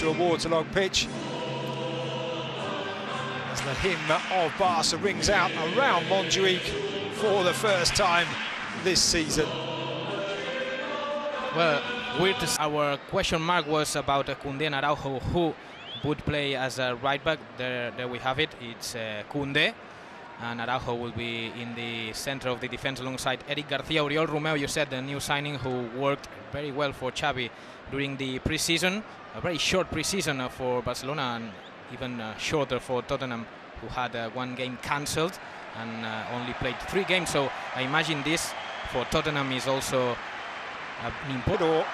to a waterlogged pitch. As the hymn of Barca rings out around Montjuic for the first time this season. Well, our question mark was about Koundé and Araujo, who would play as a right back. There we have it. It's Koundé, and Araujo will be in the center of the defense alongside Eric Garcia. Oriol Romeu, you said, the new signing who worked very well for Xavi during the pre-season. A very short pre-season for Barcelona, and even shorter for Tottenham, who had one game cancelled and only played 3 games. So I imagine this for Tottenham is also an important. Or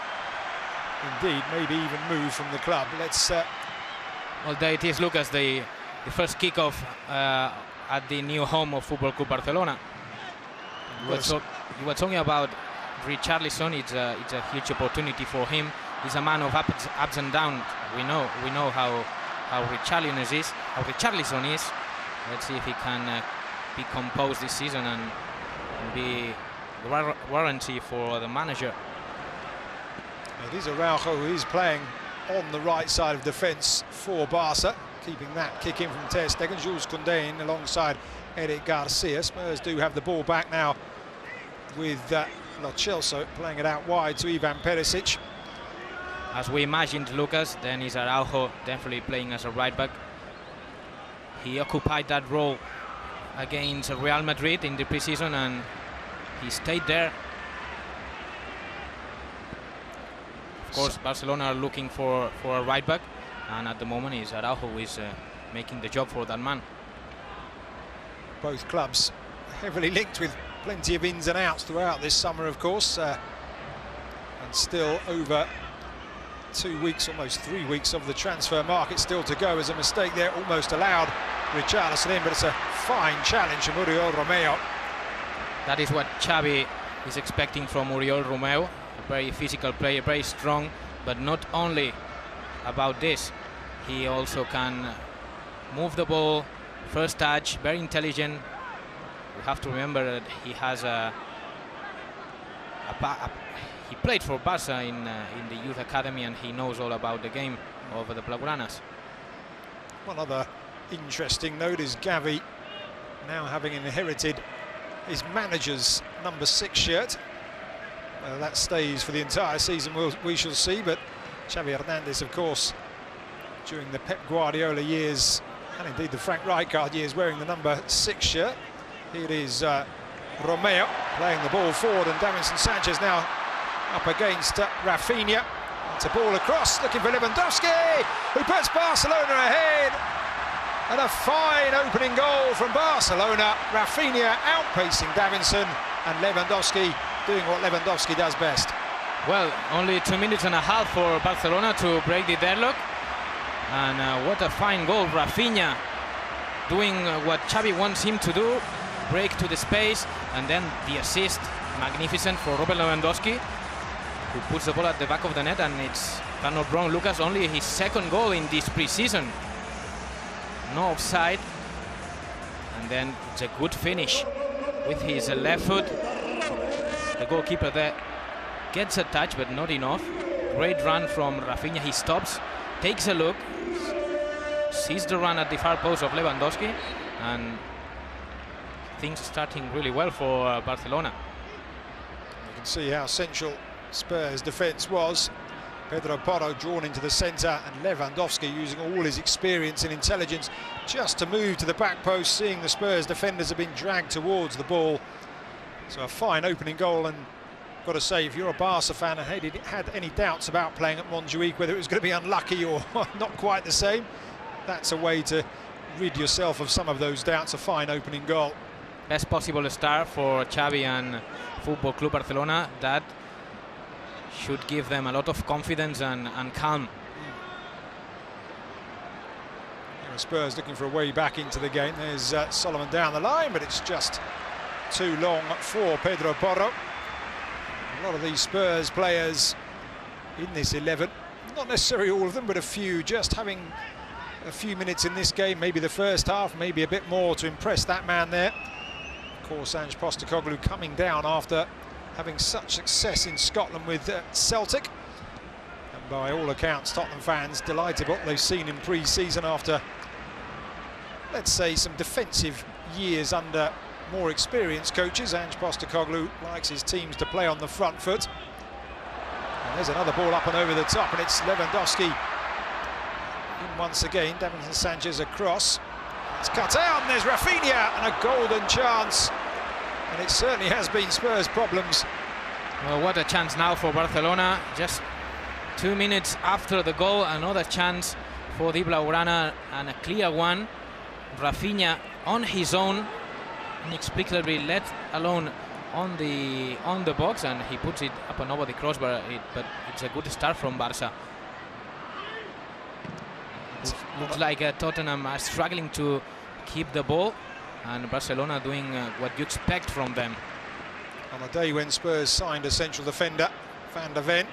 indeed, maybe even move from the club. Let's. Well, there it is, Lucas, the first kickoff at the new home of Football Club Barcelona. You were talking about Richarlison. It's a huge opportunity for him. He's a man of ups and downs. We know how Richarlison is. Let's see if he can be composed this season and be warranty for the manager. It is Araujo who is playing on the right side of defence for Barca, keeping that kick in from Ter Stegen. Jules Koundé in alongside Eric Garcia. Spurs do have the ball back now with Lo Celso playing it out wide to Ivan Perisic. As we imagined, Lucas, then is Araujo definitely playing as a right back. He occupied that role against Real Madrid in the preseason, and he stayed there. Of course, Barcelona are looking for a right back, and at the moment is Araujo who is making the job for that man. Both clubs heavily linked with plenty of ins and outs throughout this summer, of course, and still over 2 weeks, almost 3 weeks of the transfer market still to go. As a mistake there, almost allowed Richarlison in, but it's a fine challenge from Oriol Romeu. That is what Xavi is expecting from Oriol Romeu, a very physical player, very strong, but not only about this, he also can move the ball, first touch, very intelligent. We have to remember that he has he played for Barca in the youth academy, and he knows all about the game of the Blaugranas. One other interesting note is Gavi now having inherited his manager's number 6 shirt. That stays for the entire season, we shall see, but Xavi Hernandez, of course, during the Pep Guardiola years and indeed the Frank Rijkaard years, wearing the number 6 shirt. Here it is Romeu playing the ball forward, and Davinson Sanchez now up against Rafinha. It's a ball across, looking for Lewandowski, who puts Barcelona ahead. And a fine opening goal from Barcelona. Rafinha outpacing Davinson, and Lewandowski doing what Lewandowski does best. Well, only 2 minutes and a half for Barcelona to break the deadlock. And what a fine goal. Rafinha doing what Xavi wants him to do, break to the space, and then the assist, magnificent for Robert Lewandowski, who puts the ball at the back of the net. And it's, if I'm not wrong, Lucas, only his 2nd goal in this pre-season. No offside, and then it's a good finish with his left foot. The goalkeeper there gets a touch, but not enough. Great run from Rafinha. He stops, takes a look, sees the run at the far post of Lewandowski, and things starting really well for Barcelona. You can see how central Spurs' defence was. Pedro Porro drawn into the centre, and Lewandowski using all his experience and intelligence just to move to the back post, seeing the Spurs defenders have been dragged towards the ball. So a fine opening goal, and got to say, if you're a Barca fan and had any doubts about playing at Montjuic, whether it was going to be unlucky or not quite the same, that's a way to rid yourself of some of those doubts. A fine opening goal. Best possible start for Xavi and Football Club Barcelona. That should give them a lot of confidence and calm. Spurs looking for a way back into the game. There's Solomon down the line, but it's just too long for Pedro Porro. A lot of these Spurs players in this 11, not necessarily all of them, but a few, just having a few minutes in this game, maybe the first half, maybe a bit more to impress that man there. Of course, Ange Postecoglou coming down after having such success in Scotland with Celtic. And by all accounts, Tottenham fans delighted what they've seen in pre-season after, let's say, some defensive years under more experienced coaches. Ange Postecoglou likes his teams to play on the front foot. And there's another ball up and over the top, and it's Lewandowski in once again. Davinson Sanchez across. It's cut out, and there's Rafinha, and a golden chance. And it certainly has been Spurs' problems. Well, what a chance now for Barcelona. Just 2 minutes after the goal, another chance for the Blaugrana, and a clear one. Rafinha on his own, inexplicably let alone on the box, and he puts it up and over the crossbar. But it's a good start from Barca. Looks like Tottenham are struggling to keep the ball, and Barcelona doing what you expect from them. On a day when Spurs signed a central defender, Van der Ven,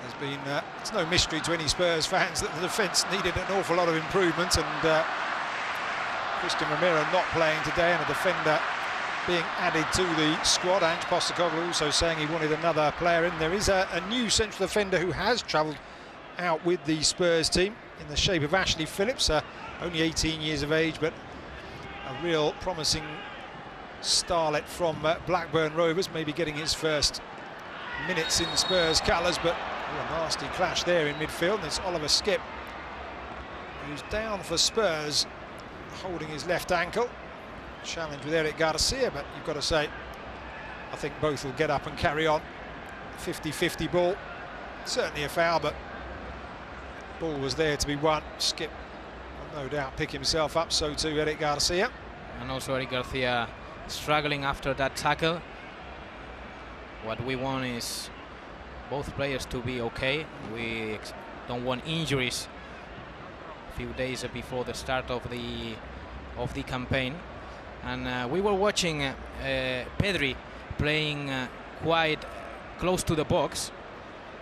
there's been it's no mystery to any Spurs fans that the defence needed an awful lot of improvement, and Christian Romero not playing today, and a defender being added to the squad. Ange Postecoglou also saying he wanted another player in. There is a new central defender who has travelled out with the Spurs team in the shape of Ashley Phillips, only 18 years of age, but a real promising starlet from Blackburn Rovers, maybe getting his first minutes in Spurs colours. But a nasty clash there in midfield. There's Oliver Skipp, who's down for Spurs, holding his left ankle. Challenge with Eric Garcia, but you've got to say, I think both will get up and carry on. 50-50 ball, certainly a foul, but ball was there to be won. Skipp will no doubt pick himself up, so too Eric Garcia. And also Eric Garcia struggling after that tackle. What we want is both players to be okay. We don't want injuries a few days before the start of the campaign. And we were watching Pedri playing quite close to the box,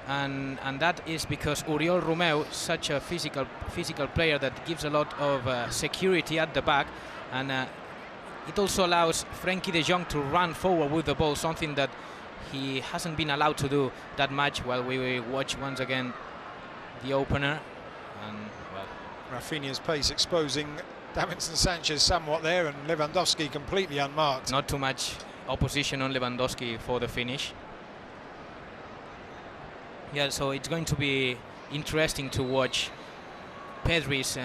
and that is because Oriol Romeu is such a physical player that gives a lot of security at the back, and it also allows Frenkie de Jong to run forward with the ball, something that he hasn't been allowed to do that much. While we watch once again the opener, and well, Rafinha's pace exposing Davinson Sanchez somewhat there, and Lewandowski completely unmarked. Not too much opposition on Lewandowski for the finish. Yeah, so it's going to be interesting to watch Pedri's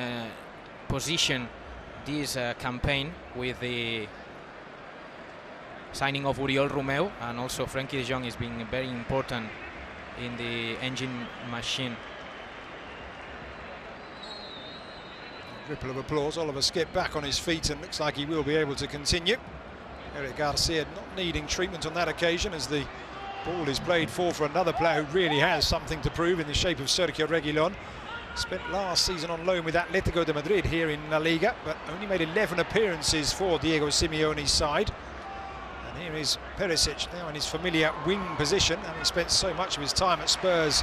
position this campaign with the signing of Oriol Romeu, and also Frenkie de Jong is being very important in the engine machine. Ripple of applause. Oliver Skipp back on his feet and looks like he will be able to continue. Eric Garcia not needing treatment on that occasion, as the ball is played for another player who really has something to prove in the shape of Sergio Reguilón. Spent last season on loan with Atletico de Madrid here in La Liga, but only made 11 appearances for Diego Simeone's side. And here is Perisic now in his familiar wing position, having spent so much of his time at Spurs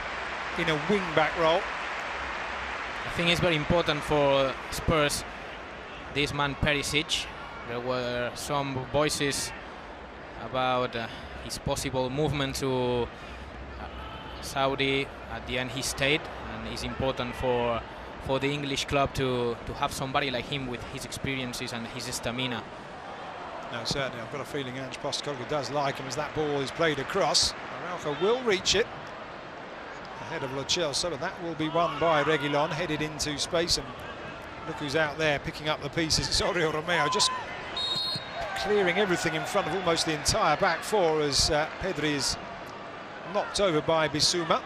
in a wing-back role. I think it's very important for Spurs, this man Perisic. There were some voices about his possible movement to Saudi. At the end he stayed, and it's important for the English club to have somebody like him with his experiences and his stamina. No, certainly, I've got a feeling Ange Postecoglou does like him as that ball is played across. Araujo will reach it ahead of Lo Celso, but that will be won by Reguilón, headed into space, and look who's out there picking up the pieces. It's Oriol Romeu just clearing everything in front of almost the entire back four, as Pedri is knocked over by Bissouma.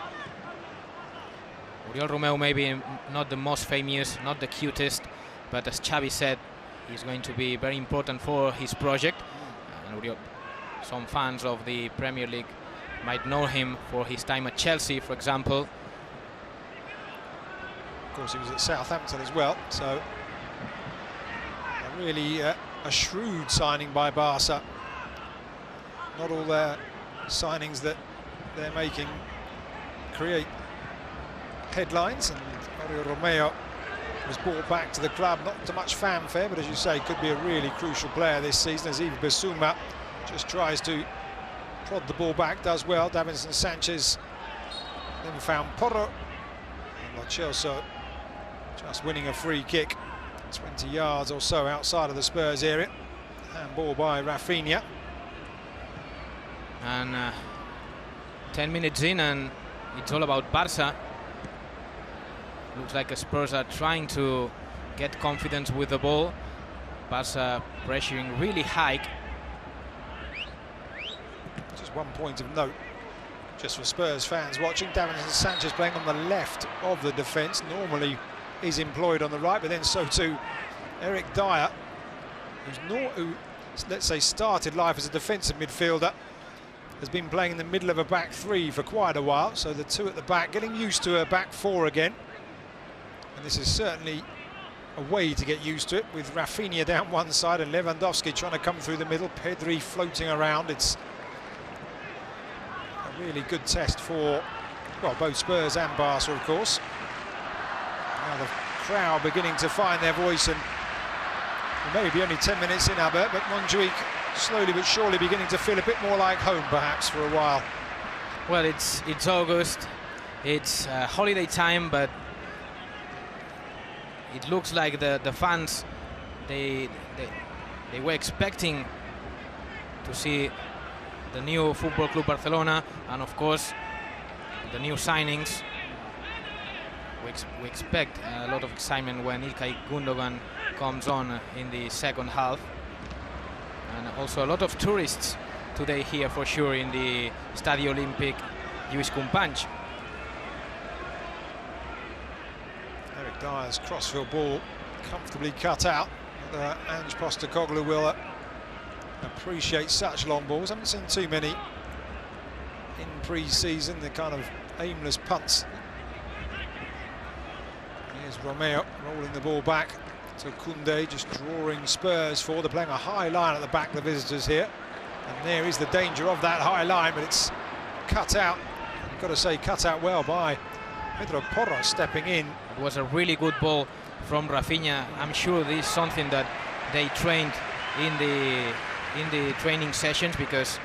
Oriol Romeu maybe not the most famous, not the cutest, but as Xavi said, he's going to be very important for his project. And some fans of the Premier League might know him for his time at Chelsea, for example. Of course, he was at Southampton as well, so really a shrewd signing by Barca. Not all their signings that they're making create headlines, and Oriol Romeu was brought back to the club, not to much fanfare, but as you say, could be a really crucial player this season, as even Bissouma just tries to prod the ball back, does well. Davinson Sanchez then found Porro. And Lo Celso just winning a free kick, 20 yards or so outside of the Spurs area. Handball by Rafinha. And 10 minutes in, and it's all about Barca. Looks like the Spurs are trying to get confidence with the ball. Barca pressuring really high. Just one point of note, just for Spurs fans watching, Davinson Sanchez playing on the left of the defence. Normally he's employed on the right, but then so too Eric Dyer, who let's say started life as a defensive midfielder, has been playing in the middle of a back three for quite a while. So the two at the back, getting used to a back four again. And this is certainly a way to get used to it, with Rafinha down one side and Lewandowski trying to come through the middle, Pedri floating around. It's a really good test for, well, both Spurs and Barca, of course. Now the crowd beginning to find their voice, and maybe only 10 minutes in, Albert, but Montjuic slowly but surely beginning to feel a bit more like home, perhaps, for a while. Well, it's August, it's holiday time, but it looks like the fans, they were expecting to see the new Football Club Barcelona, and of course the new signings. We expect a lot of excitement when Ilkay Gundogan comes on in the second half, and also a lot of tourists today here for sure in the Stade Olympique Lluís Companys. Eric Dyer's crossfield ball comfortably cut out. Ange Postecoglou will appreciate such long balls. Haven't seen too many in pre-season, the kind of aimless punts. Here's Romeo rolling the ball back to Koundé, just drawing Spurs forward. They're playing a high line at the back, the visitors here. And there is the danger of that high line, but it's cut out. You've got to say, cut out well by Pedro Porro stepping in. It was a really good ball from Rafinha. I'm sure this is something that they trained in the training sessions, because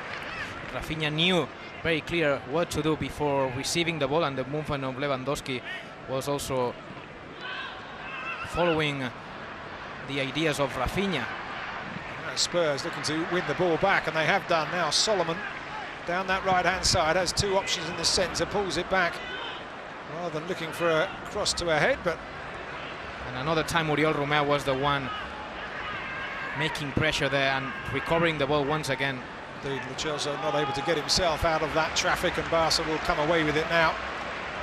Rafinha knew very clear what to do before receiving the ball, and the movement of Lewandowski was also following the ideas of Rafinha. Spurs looking to win the ball back, and they have done now. Solomon down that right-hand side has two options in the centre, pulls it back rather than looking for a cross to a head. But and another time Oriol Romeu was the one making pressure there and recovering the ball once again. Indeed, Lo Celso not able to get himself out of that traffic, and Barca will come away with it now.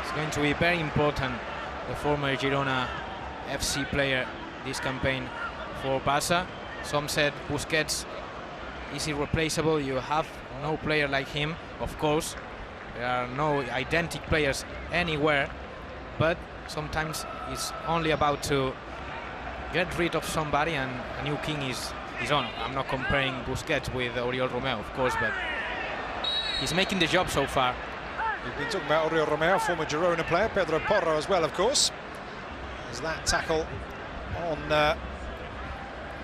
It's going to be very important, the former Girona FC player this campaign for Barca. Some said Busquets is irreplaceable. You have no player like him. Of course, there are no identical players anywhere, but sometimes it's only about to get rid of somebody and a new king is on. I'm not comparing Busquets with Oriol Romeu, of course, but he's making the job so far. We've been talking about Oriol Romeu, former Girona player, Pedro Porro as well, of course. There's that tackle on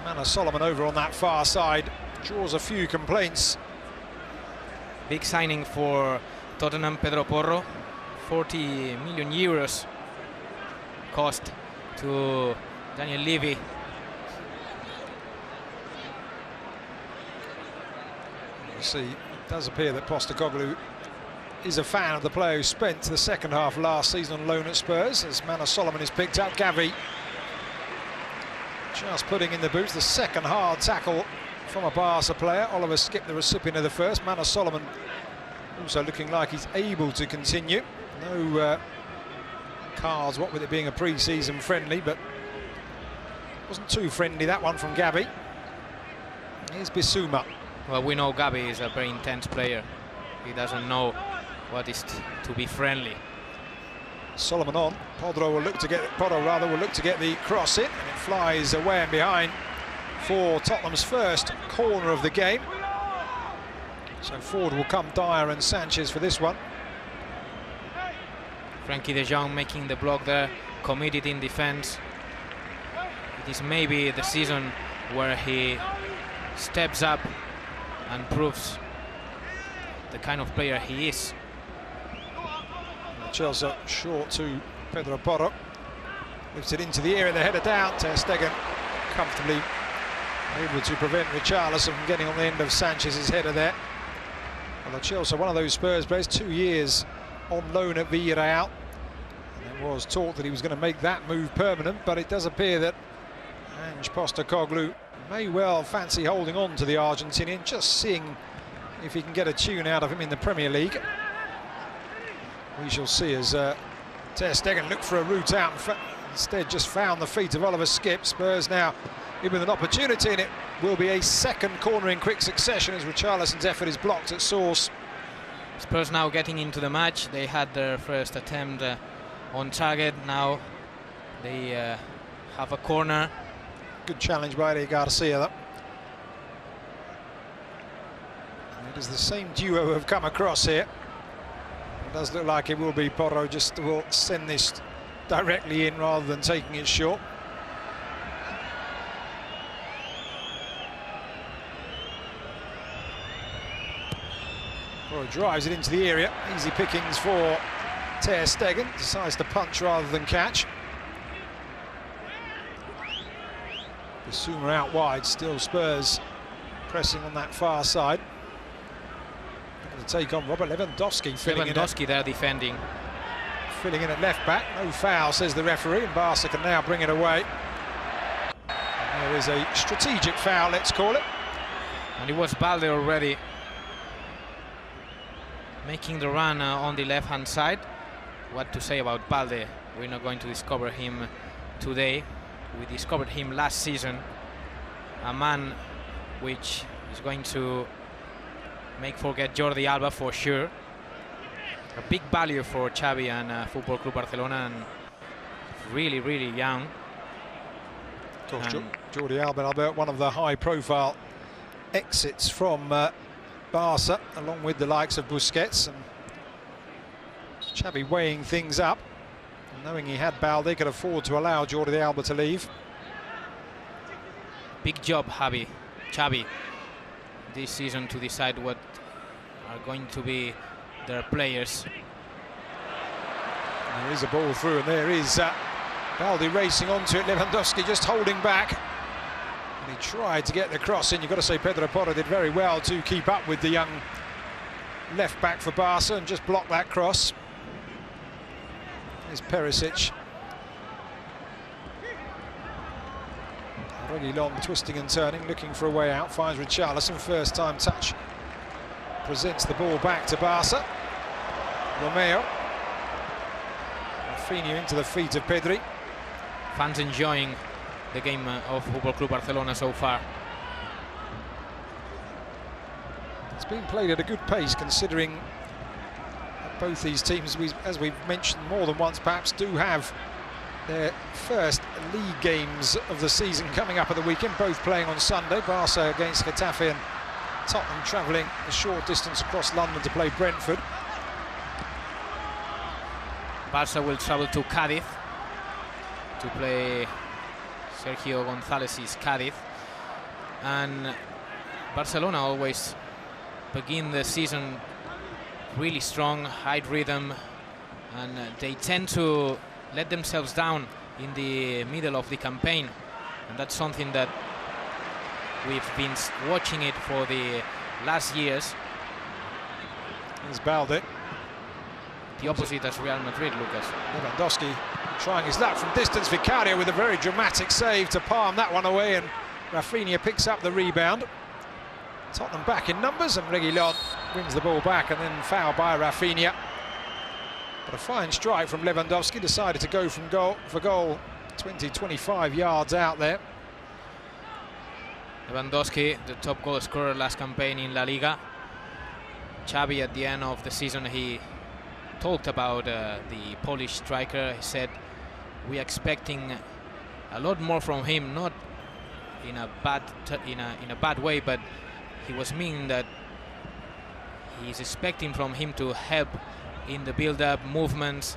Manor Solomon over on that far side, draws a few complaints. Big signing for Tottenham, Pedro Porro, 40 million euros cost to Daniel Levy. You see, it does appear that Postecoglou is a fan of the player who spent the second half last season on loan at Spurs, as Manor Solomon is picked up. Gavi just putting in the boots. The second hard tackle from a Barca player. Oliver Skipp, the recipient of the first. Manor Solomon also looking like he's able to continue. No cards, what with it being a pre-season friendly, but wasn't too friendly, that one from Gavi. Here's Bissouma. Well, we know Gavi is a very intense player. He doesn't know what is to be friendly. Solomon on. Porro will look to get the cross in, and it flies away and behind for Tottenham's first corner of the game. So forward will come Dyer and Sanchez for this one. Frankie de Jong making the block there, committed in defense. It is maybe the season where he steps up and proves the kind of player he is. Chelsea short to Pedro Porro. Lifts it into the area, the header down. Ter Stegen comfortably able to prevent Richarlison from getting on the end of Sanchez's header there. Well, Chelsea, one of those Spurs players, 2 years on loan at Villarreal. And there was talk that he was going to make that move permanent, but it does appear that Ange Postecoglou may well fancy holding on to the Argentinian, just seeing if he can get a tune out of him in the Premier League. We shall see as Ter Stegen looked for a route out and instead just found the feet of Oliver Skipp. Spurs now in with an opportunity, and it will be a second corner in quick succession as Richarlison's effort is blocked at source. Spurs now getting into the match. They had their first attempt on target. Now they have a corner. Good challenge by Eric Garcia, though. And it is the same duo who have come across here. It does look like it will be Porro, just will send this directly in rather than taking it short. Porro drives it into the area. Easy pickings for Ter Stegen. Decides to punch rather than catch. Basuma out wide, still Spurs pressing on that far side. Going to take on Robert Lewandowski. Lewandowski there defending. Filling in at left back. No foul, says the referee, and Barca can now bring it away. And there is a strategic foul, let's call it. And it was Balde already making the run on the left-hand side. What to say about Balde? We're not going to discover him today. We discovered him last season, a man which is going to make forget Jordi Alba for sure. A big value for Xavi and Football Club Barcelona, and really, really young. Of course, Jordi Alba, Albert, one of the high-profile exits from Barca, along with the likes of Busquets. And Xavi weighing things up. Knowing he had Balde, could afford to allow Jordi Alba to leave. Big job, Xavi, this season to decide what are going to be their players. There is a ball through, and there is Balde racing onto it. Lewandowski just holding back. And he tried to get the cross in. You've got to say Pedro Porro did very well to keep up with the young left back for Barca and just block that cross. Here's Perisic. Reguilon twisting and turning, looking for a way out. Finds Richarlison, first time touch. Presents the ball back to Barca. Romeo. Rafinha into the feet of Pedri. Fans enjoying the game of Football Club Barcelona so far. It's been played at a good pace, considering both these teams, as we've mentioned more than once, perhaps do have their first league games of the season coming up at the weekend, both playing on Sunday. Barca against Getafe and Tottenham travelling a short distance across London to play Brentford. Barca will travel to Cádiz to play Sergio González's Cádiz. And Barcelona always begin the season really strong, high rhythm, and they tend to let themselves down in the middle of the campaign, and that's something that we've been watching it for the last years. Here's Balde. The opposite as Real Madrid, Lucas. Lewandowski trying his luck from distance. Vicario with a very dramatic save to palm that one away, and Rafinha picks up the rebound. Tottenham back in numbers, and Reguilon brings the ball back, and then foul by Rafinha. But a fine strike from Lewandowski, decided to go from goal for goal, 20-25 yards out there. Lewandowski, the top goal scorer last campaign in La Liga. Xavi, at the end of the season, he talked about the Polish striker. He said, we're expecting a lot more from him, not in a bad way, but he was meaning that he's expecting from him to help in the build-up movements,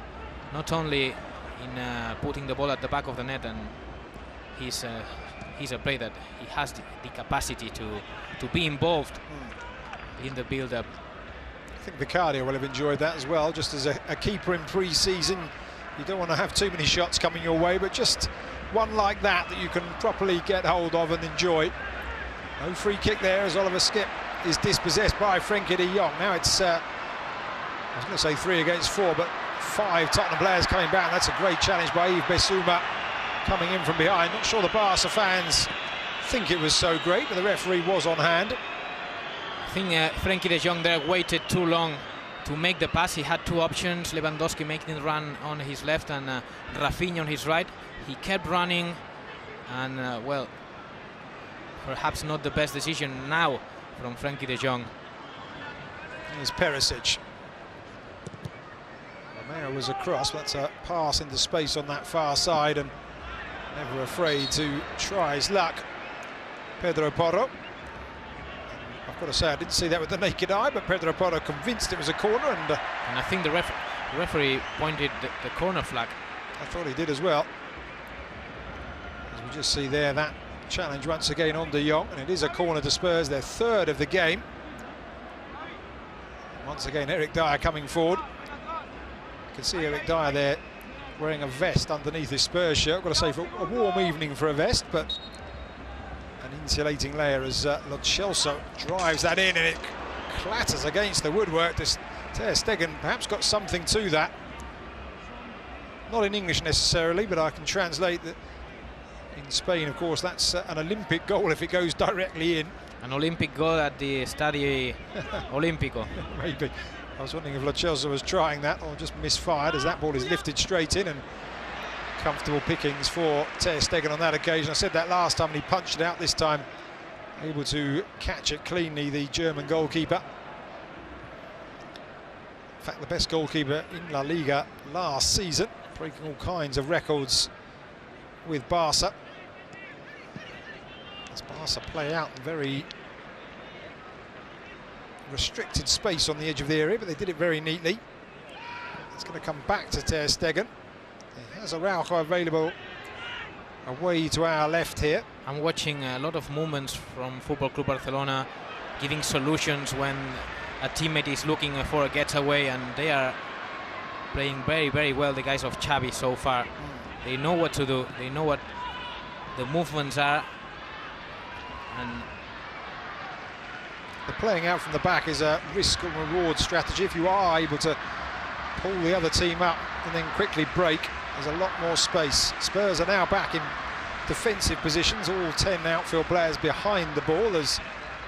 not only in putting the ball at the back of the net. And he's a player that he has the capacity to be involved in the build-up. I think Vicario will have enjoyed that as well. Just as a keeper in pre-season, you don't want to have too many shots coming your way, but just one like that you can properly get hold of and enjoy. No free kick there as Oliver Skipp is dispossessed by Frenkie de Jong. Now it's, I was going to say 3 against 4, but 5 Tottenham players coming back. That's a great challenge by Yves Bissouma coming in from behind. Not sure the Barca fans think it was so great, but the referee was on hand. I think Frenkie de Jong there waited too long to make the pass. He had 2 options, Lewandowski making the run on his left and Rafinha on his right. He kept running and, well, perhaps not the best decision now from Frenkie de Jong. Here's Perisic. Romero was across, that's a pass into space on that far side and never afraid to try his luck. Pedro Porro. I've got to say, I didn't see that with the naked eye, but Pedro Porro convinced it was a corner. And I think the referee pointed the corner flag. I thought he did as well. As we just see there, that challenge once again on de Jong, and it is a corner to Spurs, their 3rd of the game. Once again, Eric Dyer coming forward. You can see Eric Dyer there wearing a vest underneath his Spurs shirt. I've got to say, for a warm evening for a vest, but an insulating layer as Lo Celso drives that in and it clatters against the woodwork. Ter Stegen perhaps got something to that. Not in English necessarily, but I can translate that. In Spain, of course, that's an Olympic goal if it goes directly in. An Olympic goal at the Stadio Olimpico. Maybe. I was wondering if Lo Celso was trying that or just misfired, as that ball is lifted straight in, and comfortable pickings for Ter Stegen on that occasion. I said that last time and he punched it out this time. Able to catch it cleanly, the German goalkeeper. In fact, the best goalkeeper in La Liga last season, breaking all kinds of records with Barca. As Barca play out in very restricted space on the edge of the area, but they did it very neatly. It's going to come back to Ter Stegen. He has Araujo available away to our left here. I'm watching a lot of movements from Football Club Barcelona, giving solutions when a teammate is looking for a getaway, and they are playing very, very well, the guys of Xavi so far. They know what to do, they know what the movements are, and the playing out from the back is a risk and reward strategy. If you are able to pull the other team up and then quickly break, there's a lot more space. Spurs are now back in defensive positions, all 10 outfield players behind the ball as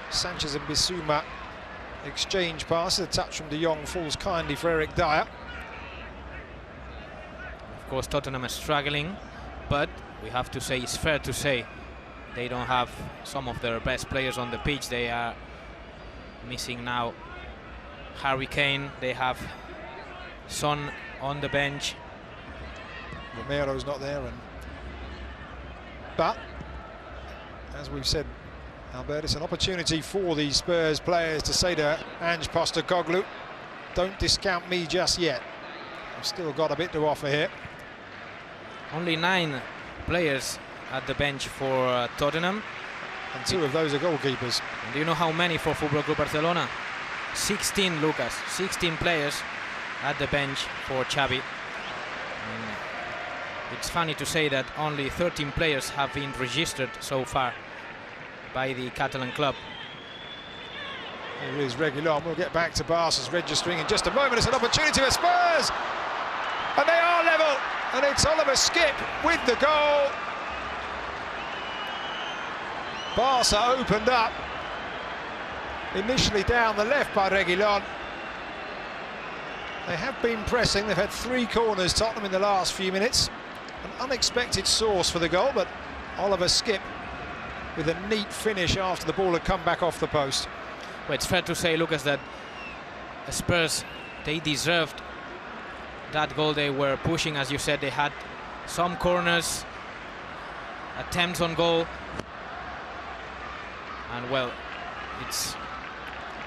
Sanchez and Bissouma exchange passes. A touch from de Jong falls kindly for Eric Dyer. Of course, Tottenham is struggling, but we have to say, it's fair to say, they don't have some of their best players on the pitch. They are missing now Harry Kane, they have Son on the bench. Romero's not there, but as we've said, Albert, it's an opportunity for these Spurs players to say to Ange Postecoglou, don't discount me just yet. I've still got a bit to offer here. Only 9 players at the bench for Tottenham. And 2 of those are goalkeepers. And do you know how many for Football Club Barcelona? 16, Lucas. 16 players at the bench for Xavi. And it's funny to say that only 13 players have been registered so far by the Catalan club. Here is Reguilon. We'll get back to Barca's registering in just a moment. It's an opportunity for Spurs, and they are level, and it's Oliver Skipp with the goal. Barca opened up, initially down the left by Reguilon. They have been pressing. They've had 3 corners, Tottenham, in the last few minutes. An unexpected source for the goal, but Oliver Skipp with a neat finish after the ball had come back off the post. Well, it's fair to say, Lucas, that Spurs, they deserved that goal. They were pushing, as you said. They had some corners, attempts on goal, and well, it's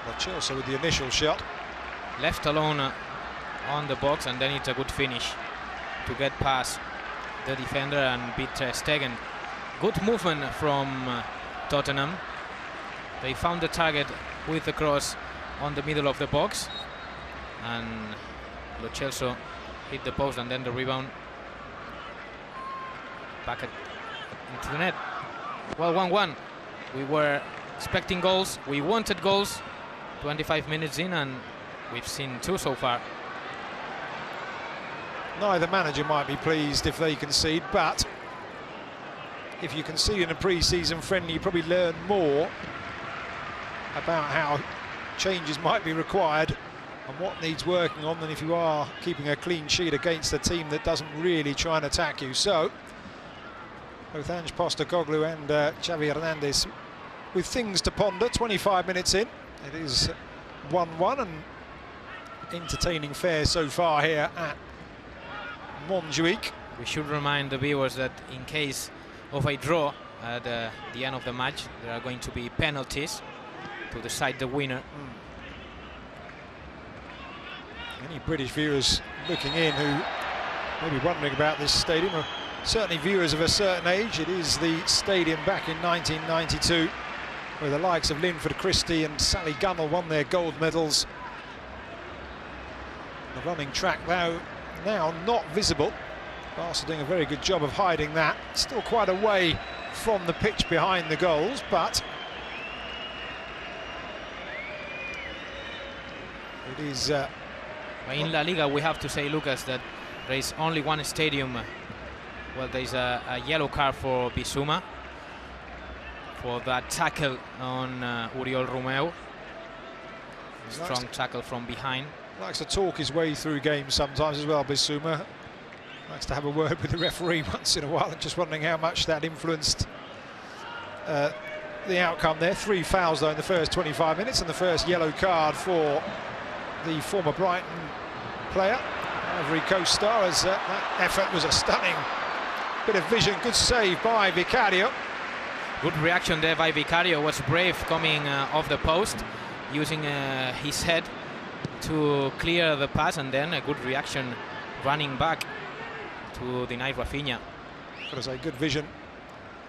Lo Celso with the initial shot, left alone on the box, and then it's a good finish to get past the defender and beat Ter Stegen. Good movement from Tottenham. They found the target with the cross on the middle of the box. and Lo Celso hit the post and then the rebound back into the net. Well, 1-1. We were expecting goals, we wanted goals. 25 minutes in and we've seen 2 so far. Neither manager might be pleased if they concede, but if you concede in a pre-season friendly, you probably learn more about how changes might be required and what needs working on than if you are keeping a clean sheet against a team that doesn't really try and attack you. So both Ange Postecoglou and Xavi Hernandez with things to ponder. 25 minutes in, it is 1-1 and entertaining fare so far here at Montjuic. We should remind the viewers that in case of a draw at the end of the match, there are going to be penalties to decide the winner. Any British viewers looking in who may be wondering about this stadium, or certainly viewers of a certain age, it is the stadium back in 1992 where the likes of Linford Christie and Sally Gunnell won their gold medals. The running track now not visible. Barca doing a very good job of hiding that. Still quite away from the pitch behind the goals, but it is... in La Liga, we have to say, Lucas, that there is only one stadium. Well, there is a yellow card for Bissouma for that tackle on Oriol Romeu. Strong tackle from behind. Likes to talk his way through games sometimes as well, Bissouma. Likes to have a word with the referee once in a while. I'm just wondering how much that influenced the outcome there. 3 fouls though in the first 25 minutes, and the first yellow card for the former Brighton player, Ivory Coast star, as that effort was a stunning bit of vision. Good save by Vicario. Good reaction there by Vicario. Was brave coming off the post, using his head to clear the pass, and then a good reaction running back to deny Rafinha. Got to say, good vision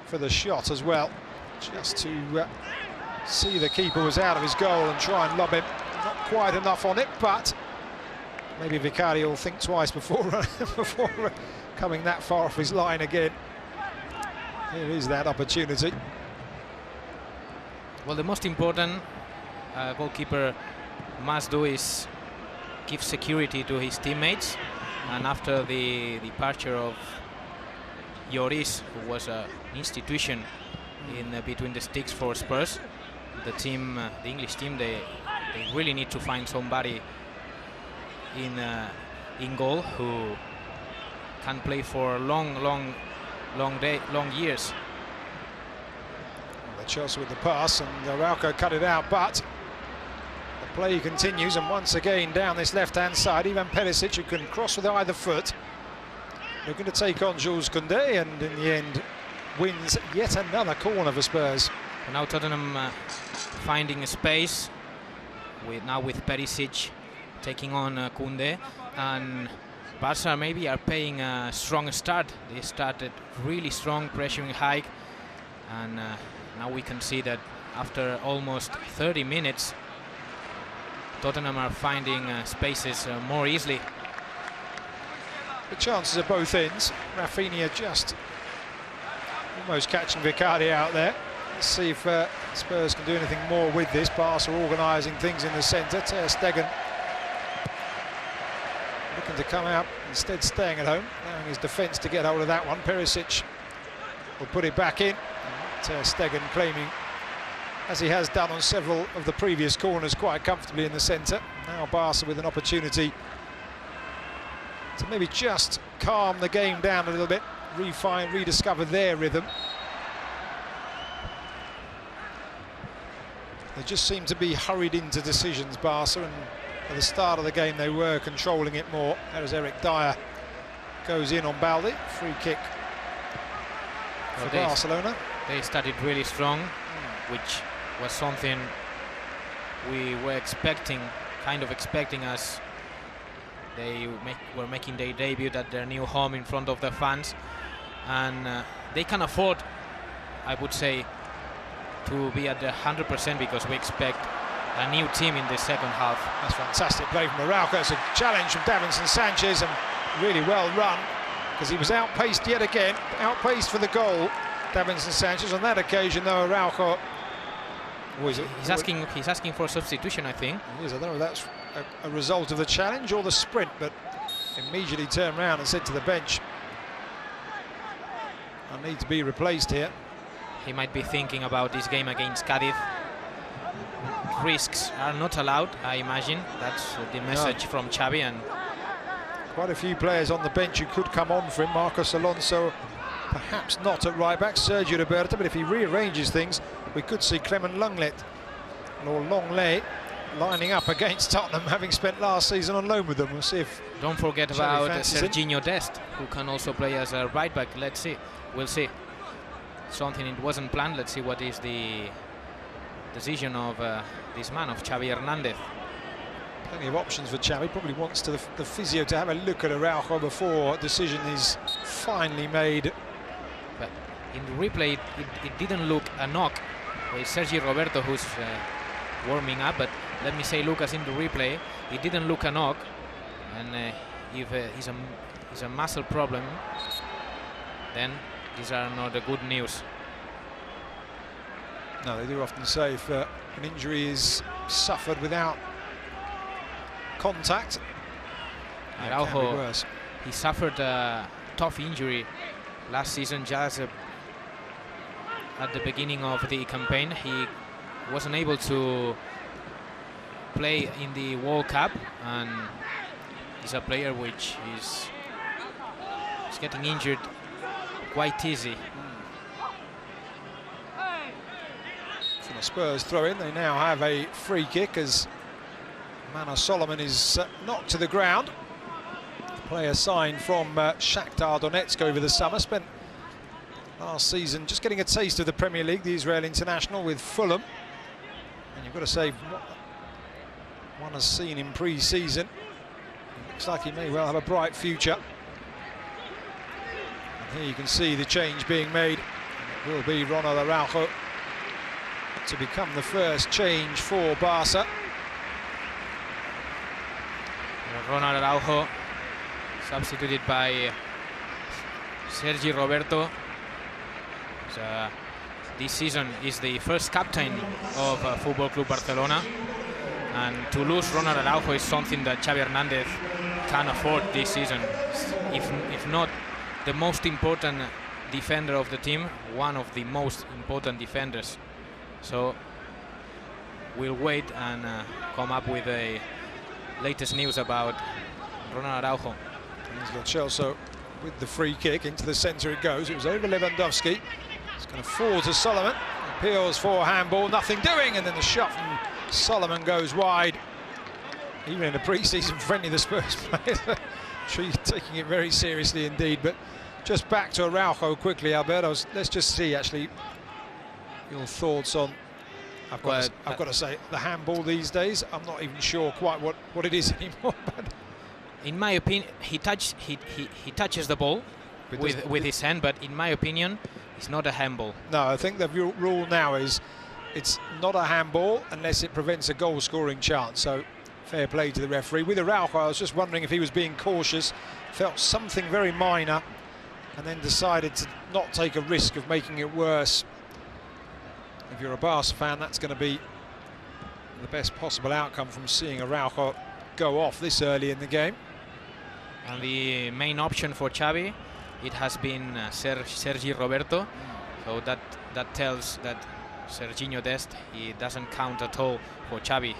for the shot as well, just to see the keeper was out of his goal and try and lob him. Not quite enough on it, but maybe Vicario will think twice before before coming that far off his line again. Here is that opportunity. Well, the most important goalkeeper must do is give security to his teammates, and after the departure of Lloris, who was an institution in between the sticks for Spurs, the team, the English team, they really need to find somebody in goal who can play for long years. Well, Chelsea with the pass, and Araujo cut it out, but the play continues, and once again down this left-hand side, Ivan Perisic, who can cross with either foot, looking to take on Jules Koundé, and in the end wins yet another corner for Spurs. And now Tottenham finding a space with Perisic taking on Koundé, and Barca maybe are paying a strong start. They started really strong, pressuring high, and now we can see that after almost 30 minutes Tottenham are finding spaces more easily. The chances at both ends. Rafinha just almost catching Vicario out there. Let's see if Spurs can do anything more with this. Barca organising things in the centre. Ter Stegen looking to come out, instead staying at home, allowing his defence to get hold of that one. Perisic will put it back in. Ter Stegen claiming, as he has done on several of the previous corners, quite comfortably in the centre. Now Barca with an opportunity to maybe just calm the game down a little bit, rediscover their rhythm. They just seem to be hurried into decisions, Barca, and at the start of the game they were controlling it more. There's Eric Dyer goes in on Baldi. Free kick for Barcelona. They started really strong, which was something we were kind of expecting as they were making their debut at their new home in front of the fans, and they can afford, I would say, to be at the 100%, because we expect a new team in the second half. That's fantastic play from Araujo. It's a challenge from Davinson Sanchez, and really well run, because he was outpaced yet again, outpaced for the goal. Davinson Sanchez on that occasion, though. Araujo. He's asking for a substitution, I think. He is. I don't know if that's a result of the challenge or the sprint, but immediately turned around and said to the bench, I need to be replaced here. He might be thinking about this game against Cadiz. Risks are not allowed, I imagine. That's the message from Xavi. And quite a few players on the bench who could come on for him. Marcos Alonso, perhaps not at right back. Sergio Roberto, but if he rearranges things, we could see Clement Lenglet or Longley lining up against Tottenham, having spent last season on loan with them. We'll see if. Don't forget about Serginho Dest, who can also play as a right back. Let's see. We'll see. Something it wasn't planned. Let's see what is the decision of this man, of Xavi Hernandez. Plenty of options for Xavi. Probably wants the physio to have a look at Araujo before a decision is finally made. But in the replay, it didn't look a knock. It's Sergio Roberto who's warming up, but let me say, Lucas, in the replay, it didn't look a knock. And if it's a muscle problem, then these are not the good news. No, they do often say if an injury is suffered without contact, Araujo, he suffered a tough injury last season, just at the beginning of the campaign. He wasn't able to play in the World Cup, and he's a player which is getting injured quite easy. From the Spurs throw in, they now have a free kick as Mana Solomon is knocked to the ground. Player signed from Shakhtar Donetsk over the summer, spent last season just getting a taste of the Premier League, the Israel international with Fulham. And you've got to say, what one has seen in pre-season, looks like he may well have a bright future. And here you can see the change being made. It will be Ronald Araujo to become the first change for Barca. Ronald Araujo substituted by Sergi Roberto. So, this season is the first captain of Football Club Barcelona, and to lose Ronald Araujo is something that Xavi Hernandez can afford this season. If not the most important defender of the team, one of the most important defenders. So we'll wait and come up with the latest news about Ronald Araujo. Here's Lo Celso with the free kick. Into the centre it goes. It was over Lewandowski. It's going to fall to Solomon. Appeals for handball, nothing doing, and then the shot from Solomon goes wide. Even in a pre-season friendly, the Spurs players taking it very seriously indeed. But just back to Araujo quickly, Alberto. Let's just see actually your thoughts on. I've got to say, the handball these days, I'm not even sure quite what it is anymore. But in my opinion, he touches the ball with his hand, but in my opinion, it's not a handball. No, I think the rule now is it's not a handball unless it prevents a goal-scoring chance. So fair play to the referee. With Araujo, I was just wondering if he was being cautious, felt something very minor, and then decided to not take a risk of making it worse. If you're a Barca fan, that's going to be the best possible outcome from seeing Araujo go off this early in the game. And the main option for Xavi, it has been Sergi Roberto. So that tells that Serginho Dest, he doesn't count at all for Xavi.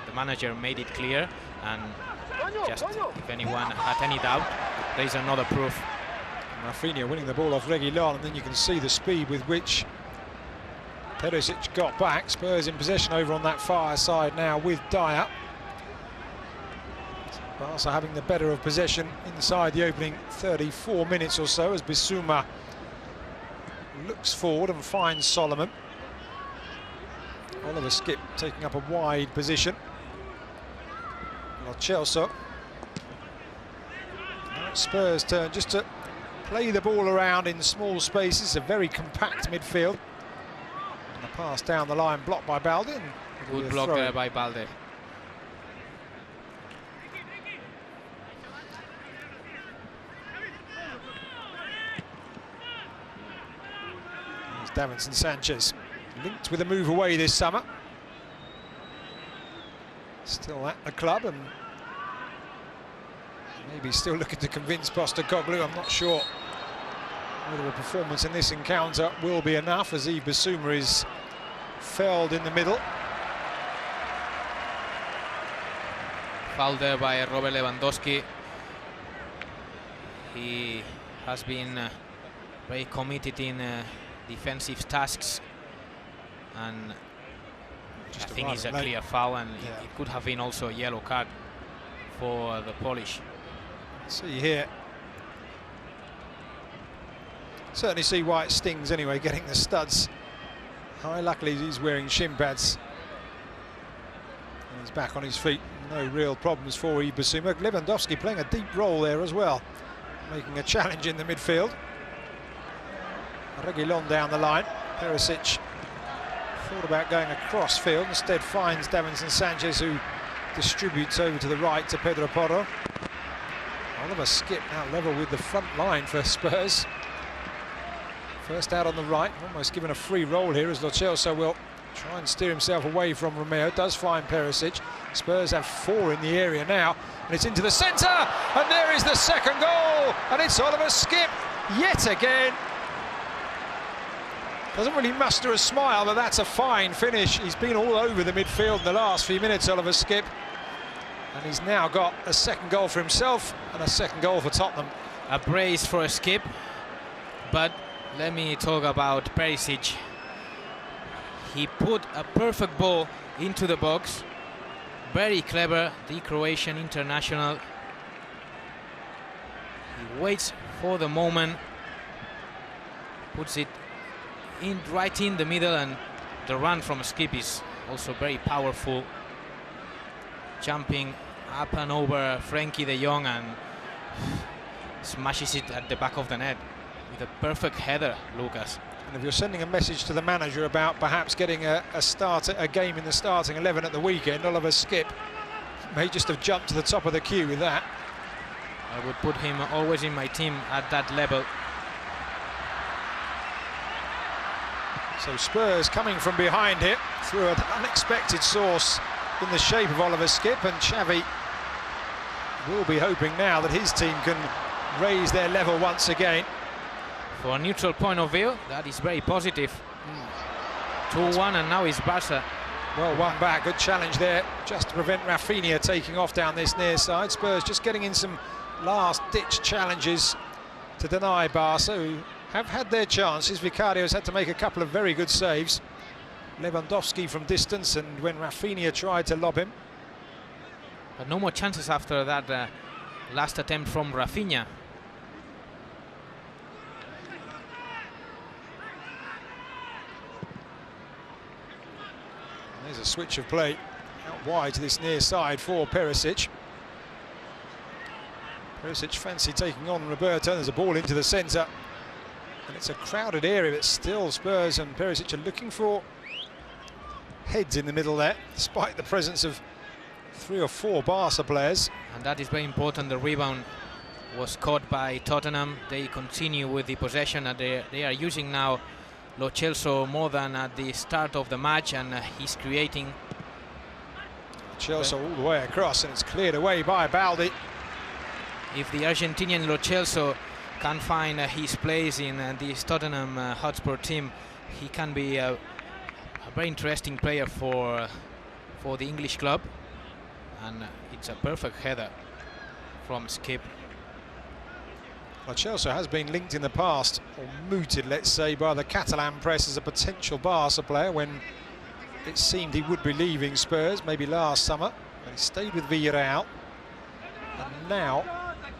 The manager made it clear, and just if anyone had any doubt, there is another proof. Rafinha winning the ball off Reguilon, and then you can see the speed with which Perisic got back. Spurs in possession over on that far side now with Dyer. Barca having the better of possession inside the opening 34 minutes or so as Bissouma looks forward and finds Solomon. Oliver Skipp taking up a wide position. Lo Celso. Now it's Spurs' turn just to play the ball around in small spaces. A very compact midfield. And the pass down the line blocked by Baldi, and Good block there by Balde. Davinson Sanchez, linked with a move away this summer. Still at the club and maybe still looking to convince Postecoglou. I'm not sure whether a performance in this encounter will be enough, as Yves Bissouma is felled in the middle. Foul there by Robert Lewandowski. He has been very committed in defensive tasks, and I think it's a clear foul, and it could have been also a yellow card for the Polish. See here, certainly see why it stings anyway, getting the studs high. Luckily he's wearing shin pads and he's back on his feet. No real problems for Yves Bissouma. Lewandowski playing a deep role there as well, making a challenge in the midfield. Reguilon down the line. Perisic thought about going across field, instead finds Davinson Sanchez, who distributes over to the right to Pedro Porro. Oliver Skipp now level with the front line for Spurs. First out on the right, almost given a free roll here, as Lo Celso will try and steer himself away from Romeo. Does find Perisic. Spurs have 4 in the area now, and it's into the centre, and there is the second goal, and it's Oliver Skipp yet again. Doesn't really muster a smile, but that's a fine finish. He's been all over the midfield in the last few minutes, Oliver Skipp. And he's now got a second goal for himself and a second goal for Tottenham. A brace for a Skipp, but let me talk about Perisic. He put a perfect ball into the box. Very clever, the Croatian international. He waits for the moment, puts it right in the middle, and the run from Skipp is also very powerful, jumping up and over Frankie de Jong and smashes it at the back of the net with a perfect header, Lucas. And if you're sending a message to the manager about perhaps getting a game in the starting 11 at the weekend, Oliver Skipp may just have jumped to the top of the queue with that. I would put him always in my team at that level. So Spurs coming from behind here through an unexpected source in the shape of Oliver Skipp, and Xavi will be hoping now that his team can raise their level once again. For a neutral point of view, that is very positive. 2-1, and now it's Barca. Well, one back, good challenge there, just to prevent Rafinha taking off down this near side. Spurs just getting in some last-ditch challenges to deny Barca, who have had their chances. Vicario's had to make a couple of very good saves. Lewandowski from distance, and when Rafinha tried to lob him. But no more chances after that last attempt from Rafinha. There's a switch of play out wide to this near side for Perisic. Perisic fancy taking on Roberto. There's a ball into the centre. And it's a crowded area, but still Spurs and Perisic are looking for heads in the middle there, despite the presence of 3 or 4 Barca players. And that is very important. The rebound was caught by Tottenham. They continue with the possession, and they are using now Lo Celso more than at the start of the match, and he's creating. Celso all the way across, and it's cleared away by Balde. If the Argentinian Lo Celso can find his place in this Tottenham Hotspur team, he can be a very interesting player for the English club, and it's a perfect header from Skipp. Lo Celso has been linked in the past, or mooted, let's say, by the Catalan press as a potential Barca player when it seemed he would be leaving Spurs, maybe last summer. But he stayed with Villarreal, and now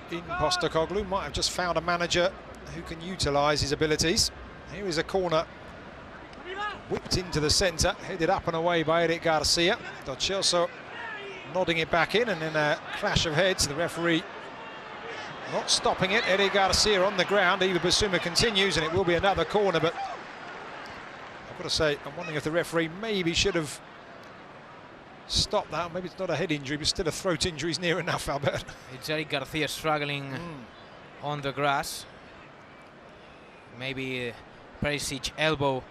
in Postecoglou might have just found a manager who can utilise his abilities. Here is a corner whipped into the centre, headed up and away by Eric Garcia. Lo Celso nodding it back in, and in a clash of heads, the referee not stopping it. Eric Garcia on the ground. Yves Bissouma continues, and it will be another corner, but I've got to say, I'm wondering if the referee maybe should have stop that. Maybe it's not a head injury, but still a throat injury is near enough, Albert. It's Eric Garcia struggling on the grass. Maybe Perisic elbow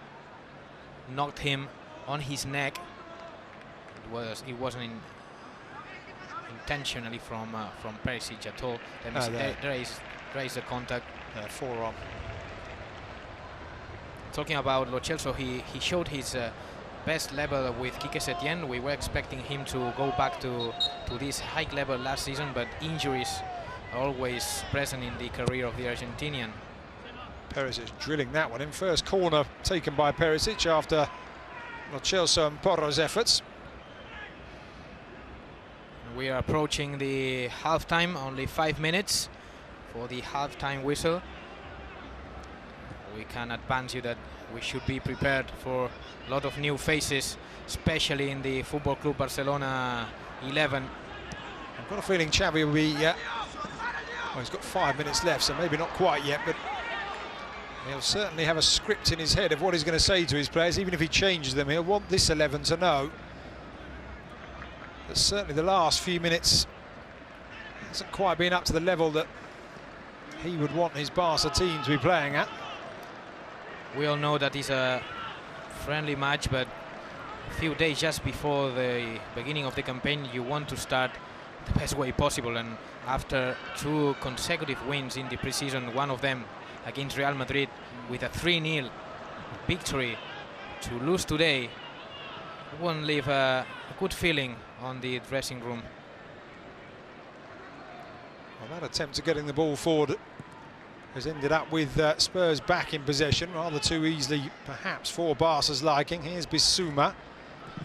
knocked him on his neck. It wasn't intentionally from Perisic at all. There is a contact. Forearm. Talking about Lo Celso, he showed his best level with Quique Setién. We were expecting him to go back to this high level last season, but injuries are always present in the career of the Argentinian. Perisic drilling that one in. First corner taken by Perisic after Lo Celso and Porro's efforts. We are approaching the halftime, only 5 minutes for the halftime whistle. We can advance you that we should be prepared for a lot of new faces, especially in the Football Club Barcelona 11. I've got a feeling Xavi will be... well, he's got 5 minutes left, so maybe not quite yet, but he'll certainly have a script in his head of what he's going to say to his players. Even if he changes them, he'll want this 11 to know that certainly the last few minutes hasn't quite been up to the level that he would want his Barca team to be playing at. We all know that it's a friendly match, but a few days just before the beginning of the campaign, you want to start the best way possible. And after 2 consecutive wins in the preseason, one of them against Real Madrid with a 3-0 victory, to lose today won't leave a good feeling on the dressing room. Well, that attempt at getting the ball forward has ended up with Spurs back in possession, rather too easily perhaps for Barca's liking. Here's Bissouma.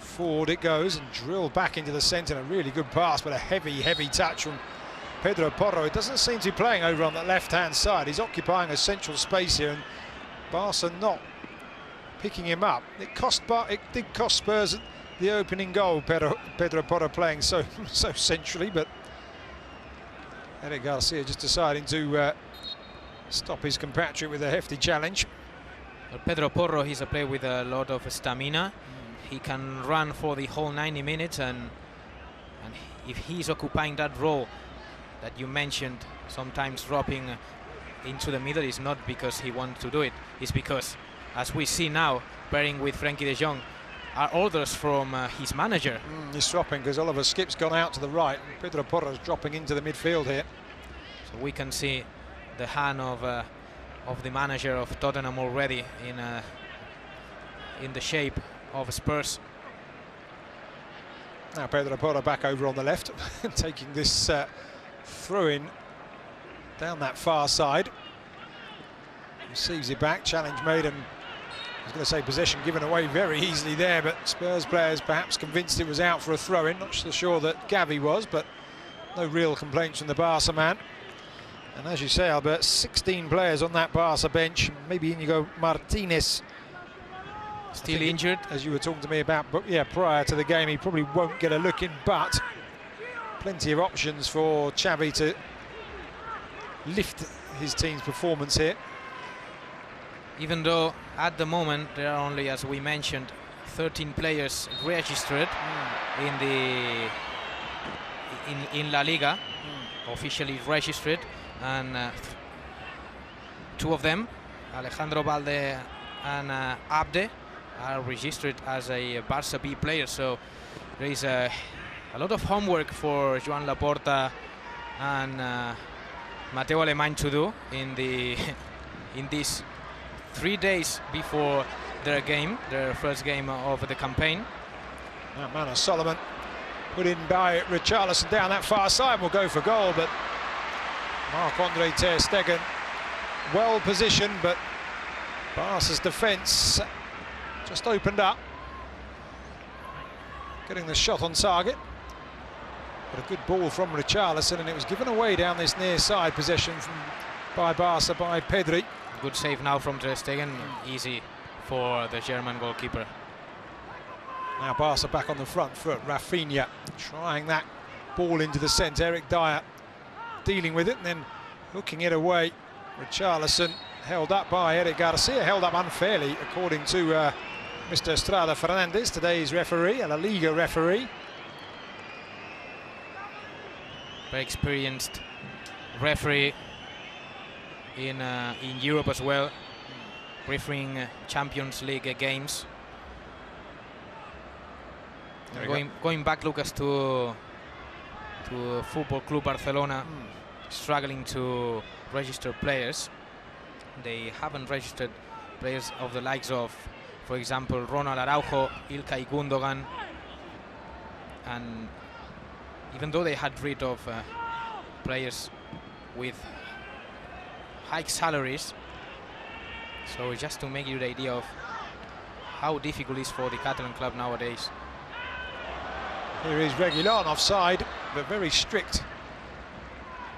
Forward it goes and drilled back into the centre. A really good pass, but a heavy touch from Pedro Porro. It doesn't seem to be playing over on the left-hand side. He's occupying a central space here, and Barca not picking him up. It did cost Spurs the opening goal. Pedro Porro playing so centrally, but Eric Garcia just deciding to stop his compatriot with a hefty challenge. Well, Pedro Porro, he's a player with a lot of stamina. He can run for the whole 90 minutes, and if he's occupying that role that you mentioned, sometimes dropping into the middle, is not because he wants to do it. It's because, as we see now, pairing with Frenkie de Jong, are orders from his manager. He's swapping because Oliver Skipp's gone out to the right. Pedro Porro's dropping into the midfield here. So we can see the hand of the manager of Tottenham already in the shape of Spurs. Now Pedro Porro back over on the left, taking this throw-in down that far side. Receives it back, challenge made, and I was going to say possession given away very easily there, but Spurs players perhaps convinced it was out for a throw-in. Not so sure that Gavi was, but no real complaints from the Barca man. And as you say, Albert, 16 players on that Barca bench. Maybe Inigo Martinez still injured, as you were talking to me about. But yeah, prior to the game, he probably won't get a look in, but plenty of options for Xavi to lift his team's performance here. Even though at the moment there are only, as we mentioned, 13 players registered in La Liga, officially registered, and 2 of them, Alejandro Balde and Abde, are registered as a Barca B player. So there is a lot of homework for Joan Laporta and Mateo Alemany to do in these 3 days before their first game of the campaign. Now Manor Solomon put in by Richarlison down that far side, will go for goal, but Marc-Andre ter Stegen well positioned, but Barca's defence just opened up, getting the shot on target. But a good ball from Richarlison, and it was given away down this near side possession by Barca by Pedri. Good save now from ter Stegen, easy for the German goalkeeper. Now Barca back on the front foot. Rafinha trying that ball into the centre. Eric Dyer dealing with it and then hooking it away. Richarlison held up by Eric Garcia, held up unfairly according to Mr. Estrada Fernandez, today's referee, a La Liga referee. very experienced referee in Europe as well, refereeing Champions League games. Going back, Lucas, to Football Club Barcelona, struggling to register players. They haven't registered players of the likes of, for example, Ronald Araujo, Ilkay Gundogan, and even though they had rid of players with high salaries, so just to make you the idea of how difficult it is for the Catalan club nowadays. Here is Reguilon offside, but very strict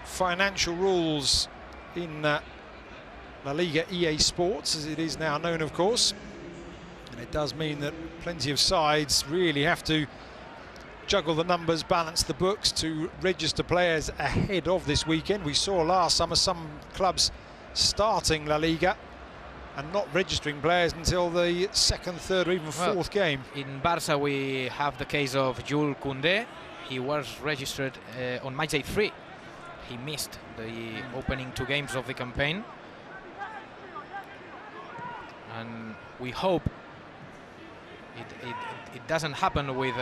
financial rules in La Liga EA Sports, as it is now known, of course. And it does mean that plenty of sides really have to juggle the numbers, balance the books to register players ahead of this weekend. We saw last summer some clubs starting La Liga and not registering players until the second, third, or even fourth game. In Barca, we have the case of Jules Koundé. He was registered on match day 3. He missed the opening 2 games of the campaign. And we hope it doesn't happen with,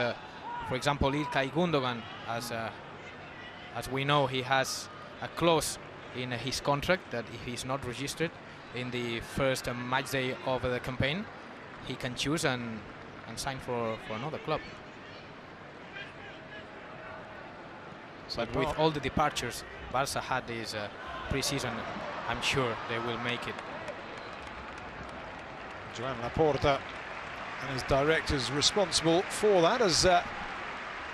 for example, Ilkay Gundogan, as we know he has a clause in his contract that if he's not registered in the first match day of the campaign, he can choose and sign for another club. So but with all the departures Barca had this pre-season, I'm sure they will make it. Joan Laporta and his directors responsible for that, as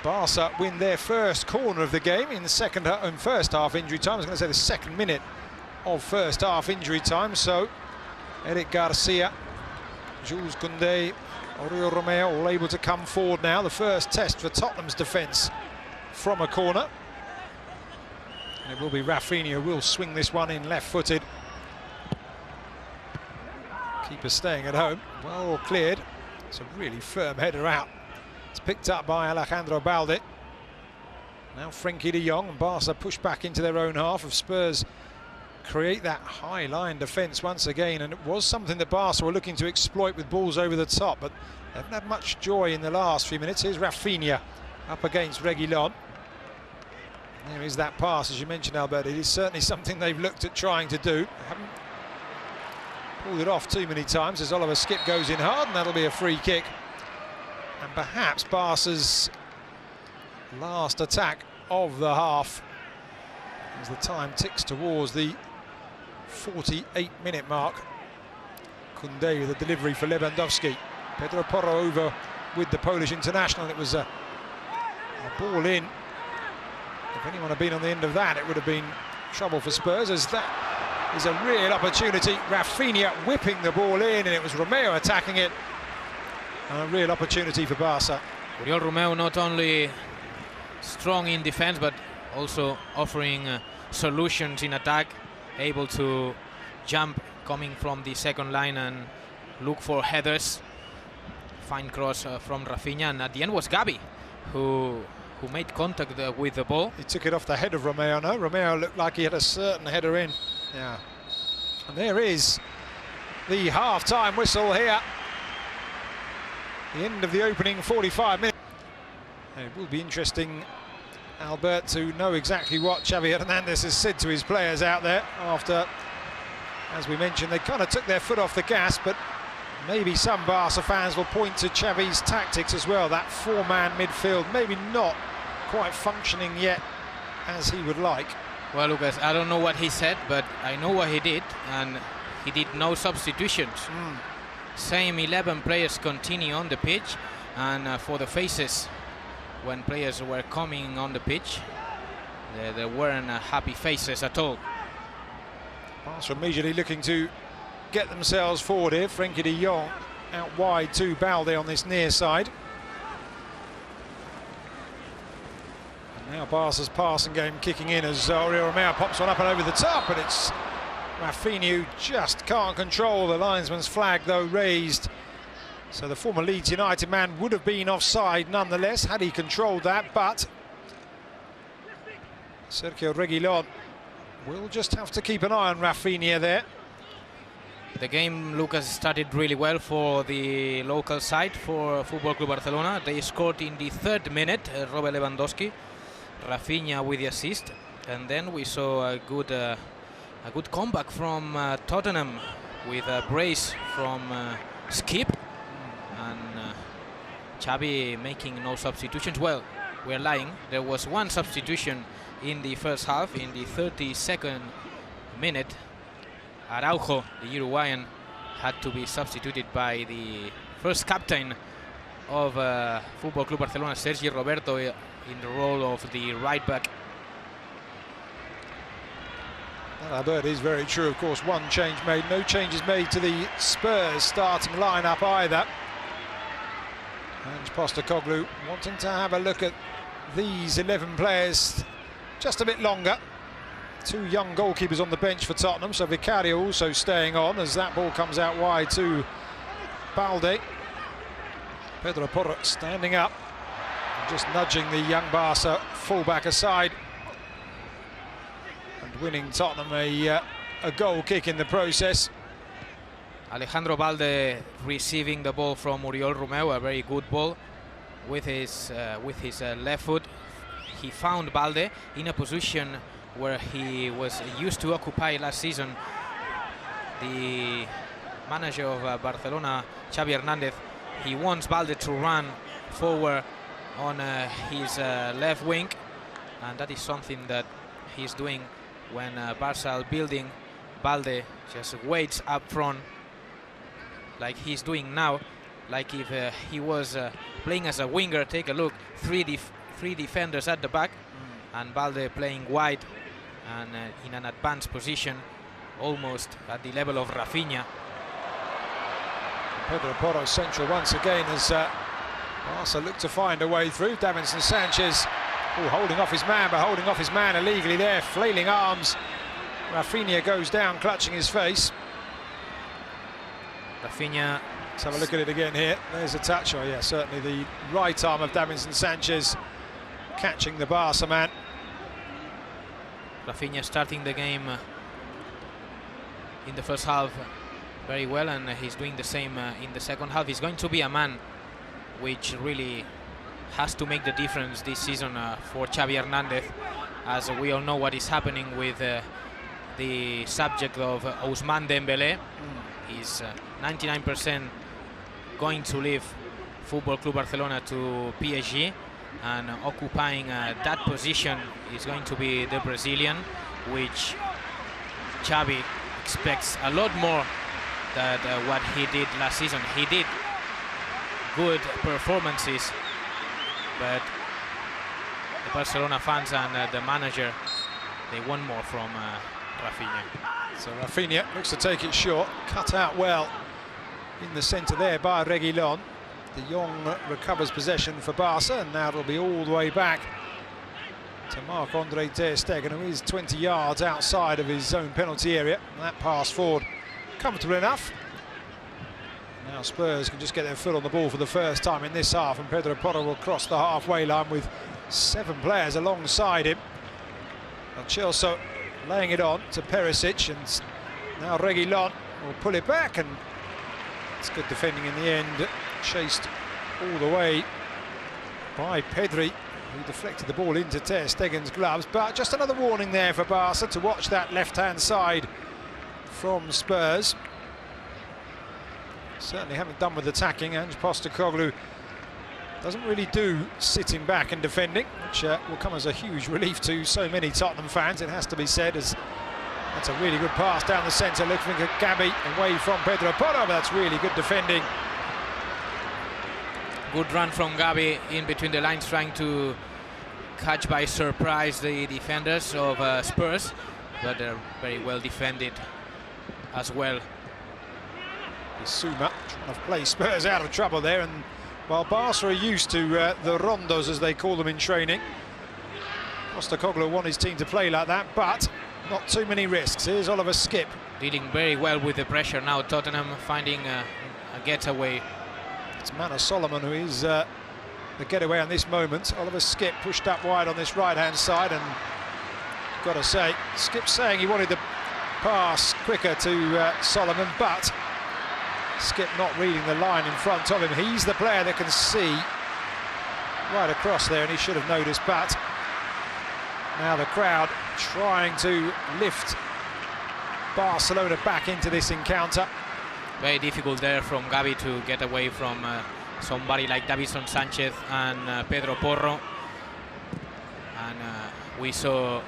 Barca win their first corner of the game in the first half injury time. I was going to say the second minute of first half injury time. So Eric Garcia, Jules Koundé, Oriol Romeo all able to come forward now. The first test for Tottenham's defence from a corner. And it will be Rafinha who will swing this one in left-footed. Keeper staying at home, well cleared. It's a really firm header out. It's picked up by Alejandro Balde. Now Frenkie de Jong, and Barca push back into their own half. Of Spurs create that high line defence once again, and it was something that Barca were looking to exploit with balls over the top, but they haven't had much joy in the last few minutes. Here's Rafinha up against Reguilon. There is that pass, as you mentioned, Albert. It is certainly something they've looked at trying to do. They haven't pulled it off too many times, as Oliver Skipp goes in hard, and that'll be a free kick. And perhaps Barca's last attack of the half, as the time ticks towards the 48-minute mark. Koundé with a delivery for Lewandowski. Pedro Porro over with the Polish international. It was a ball in. If anyone had been on the end of that, it would have been trouble for Spurs, as that is a real opportunity. Rafinha whipping the ball in, and it was Romeo attacking it. And a real opportunity for Barca. Oriol Romeo not only strong in defense, but also offering solutions in attack, able to jump coming from the second line and look for headers. Fine cross from Rafinha, and at the end was Gavi who made contact with the ball. He took it off the head of Romeo. No, Romeo looked like he had a certain header in. Yeah. And there is the half-time whistle here. The end of the opening 45 minutes. And it will be interesting, Albert, to know exactly what Xavi Hernandez has said to his players out there after, as we mentioned, they kind of took their foot off the gas, but maybe some Barca fans will point to Xavi's tactics as well. That 4-man midfield, maybe not quite functioning yet as he would like. Well, Lucas, I don't know what he said, but I know what he did, and he did no substitutions. Same 11 players continue on the pitch, and for the faces when players were coming on the pitch, there weren't happy faces at all. Barca immediately looking to get themselves forward here. Frenkie de Jong out wide to Balde on this near side. And now Barca's passing game kicking in as Oriol Romeo pops one up and over the top, but it's Rafinha who just can't control. The linesman's flag, though, raised. So the former Leeds United man would have been offside nonetheless had he controlled that, but Sergio Reguilon will just have to keep an eye on Rafinha there. The game, Lucas, started really well for the local side, for Football Club Barcelona. They scored in the 3rd minute, Robert Lewandowski, Rafinha with the assist, and then we saw a good comeback from Tottenham with a brace from Skipp, and Xavi making no substitutions. Well, we're lying. There was one substitution in the first half, in the 32nd minute. Araujo, the Uruguayan, had to be substituted by the first captain of Football Club Barcelona, Sergi Roberto, in the role of the right back. That is very true. Of course, one change made. No changes made to the Spurs starting lineup either. And Postecoglou wanting to have a look at these 11 players just a bit longer. 2 young goalkeepers on the bench for Tottenham, so Vicario also staying on as that ball comes out wide to Balde. Pedro Porro standing up and just nudging the young Barca fullback aside, and winning Tottenham a goal kick in the process. Alejandro Balde receiving the ball from Oriol Romeu, a very good ball with his left foot. He found Balde in a position where he was used to occupy last season. The manager of Barcelona, Xavi Hernandez, he wants Balde to run forward on his left wing, and that is something that he's doing when Barca are building. Balde just waits up front like he's doing now, like if he was playing as a winger. Take a look, three defenders at the back, and Balde playing wide and in an advanced position, almost at the level of Rafinha. Pedro Porro central once again as Barca look to find a way through. Davinson Sanchez holding off his man, but holding off his man illegally there, flailing arms. Rafinha goes down, clutching his face. Rafinha. Let's have a look at it again here. There's a touch. Oh yeah, certainly the right arm of Davinson Sanchez catching the Barca man. Rafinha starting the game in the first half very well, and he's doing the same in the second half. He's going to be a man which really has to make the difference this season for Xavi Hernandez, as we all know what is happening with the subject of Ousmane Dembélé. He's 99% going to leave Football Club Barcelona to PSG, and occupying that position is going to be the Brazilian, which Xavi expects a lot more than what he did last season. He did good performances, but the Barcelona fans and the manager, they want more from Rafinha. So Rafinha looks to take it short, cut out well in the centre there by Reguilon. De Jong recovers possession for Barca, and now it'll be all the way back to Marc-Andre ter Stegen, who is 20 yards outside of his own penalty area. And that pass forward comfortable enough. Now Spurs can just get their foot on the ball for the first time in this half, and Pedro Porro will cross the halfway line with 7 players alongside him. And Chelsea laying it on to Perisic, and now Reguilon will pull it back, and it's good defending in the end. Chased all the way by Pedri, who deflected the ball into ter Stegen's gloves. But just another warning there for Barca to watch that left-hand side from Spurs. Certainly haven't done with attacking. Ange Postecoglou doesn't really do sitting back and defending, which will come as a huge relief to so many Tottenham fans, it has to be said, as that's a really good pass down the centre, looking at Gabi away from Pedro Porro, but that's really good defending. Good run from Gabi in between the lines, trying to catch by surprise the defenders of Spurs, but they're very well defended as well. Bissouma trying to play Spurs out of trouble there, and while Barca are used to the rondos, as they call them in training, Postecoglou want his team to play like that, but not too many risks. Here's Oliver Skipp. Dealing very well with the pressure now. Tottenham finding a getaway. It's Manor Solomon who is the getaway on this moment. Oliver Skipp pushed up wide on this right-hand side, and got to say. Skipp saying he wanted the pass quicker to Solomon, but Skipp not reading the line in front of him. He's the player that can see right across there, and he should have noticed. But now the crowd trying to lift Barcelona back into this encounter. Very difficult there from Gavi to get away from somebody like Davison Sanchez and Pedro Porro. And we saw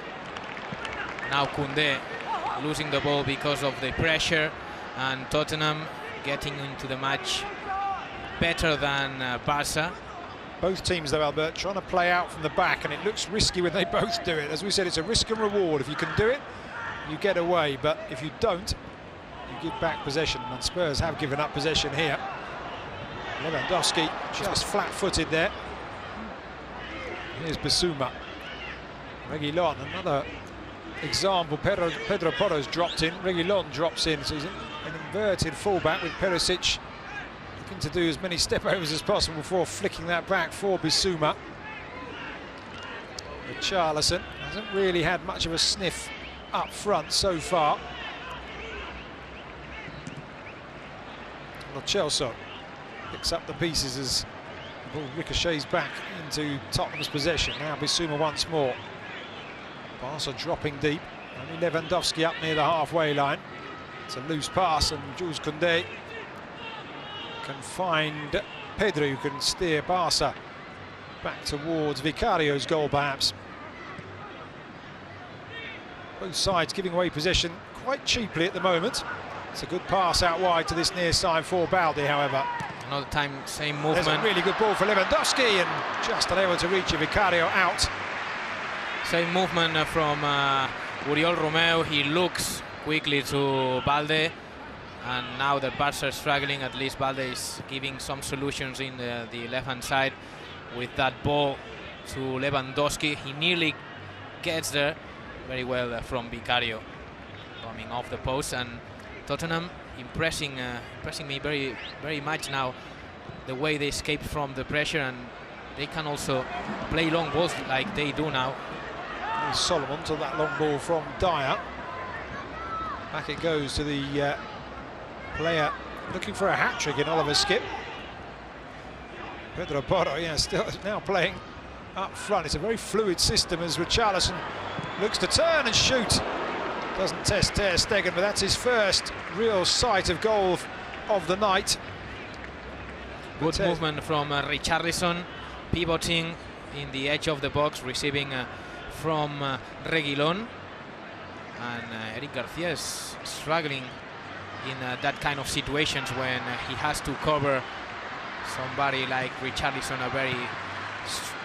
now Koundé losing the ball because of the pressure, and Tottenham getting into the match better than Barca. Both teams, though, Albert, trying to play out from the back, and it looks risky when they both do it. As we said, it's a risk and reward. If you can do it, you get away, but if you don't, you give back possession, and Spurs have given up possession here. Lewandowski just flat-footed there. Here's Bissouma. Reguilon, another example. Pedro Porro's dropped in. Reguilon drops in, so he's an inverted fullback with Perisic looking to do as many step-overs as possible before flicking that back for Bissouma. Richarlison hasn't really had much of a sniff up front so far. Lo Celso picks up the pieces as the ball ricochets back into Tottenham's possession. Now Bissouma once more. Barca dropping deep. Only Lewandowski up near the halfway line. It's a loose pass, and Jules Koundé can find Pedro, who can steer Barca back towards Vicario's goal, perhaps. Both sides giving away possession quite cheaply at the moment. It's a good pass out wide to this near side for Balde, however. Another time, same movement. There's a really good ball for Lewandowski, and just unable to reach it. Vicario out. Same movement from Oriol Romeu. He looks quickly to Balde, and now that Barca is struggling, at least Balde is giving some solutions in the left-hand side with that ball to Lewandowski. He nearly gets there very well from Vicario, coming off the post. And Tottenham impressing me very much now, the way they escaped from the pressure, and they can also play long balls like they do now. Here's Solomon to that long ball from Dyer. Back it goes to the player looking for a hat-trick in Oliver Skipp. Pedro Porro, yeah, still now playing up front. It's a very fluid system as Richarlison looks to turn and shoot. Doesn't test Ter Stegen, but that's his first real sight of goal of the night. Good movement from Richarlison, pivoting in the edge of the box, receiving from Reguilon. And Eric Garcia is struggling in that kind of situations when he has to cover somebody like Richarlison, a very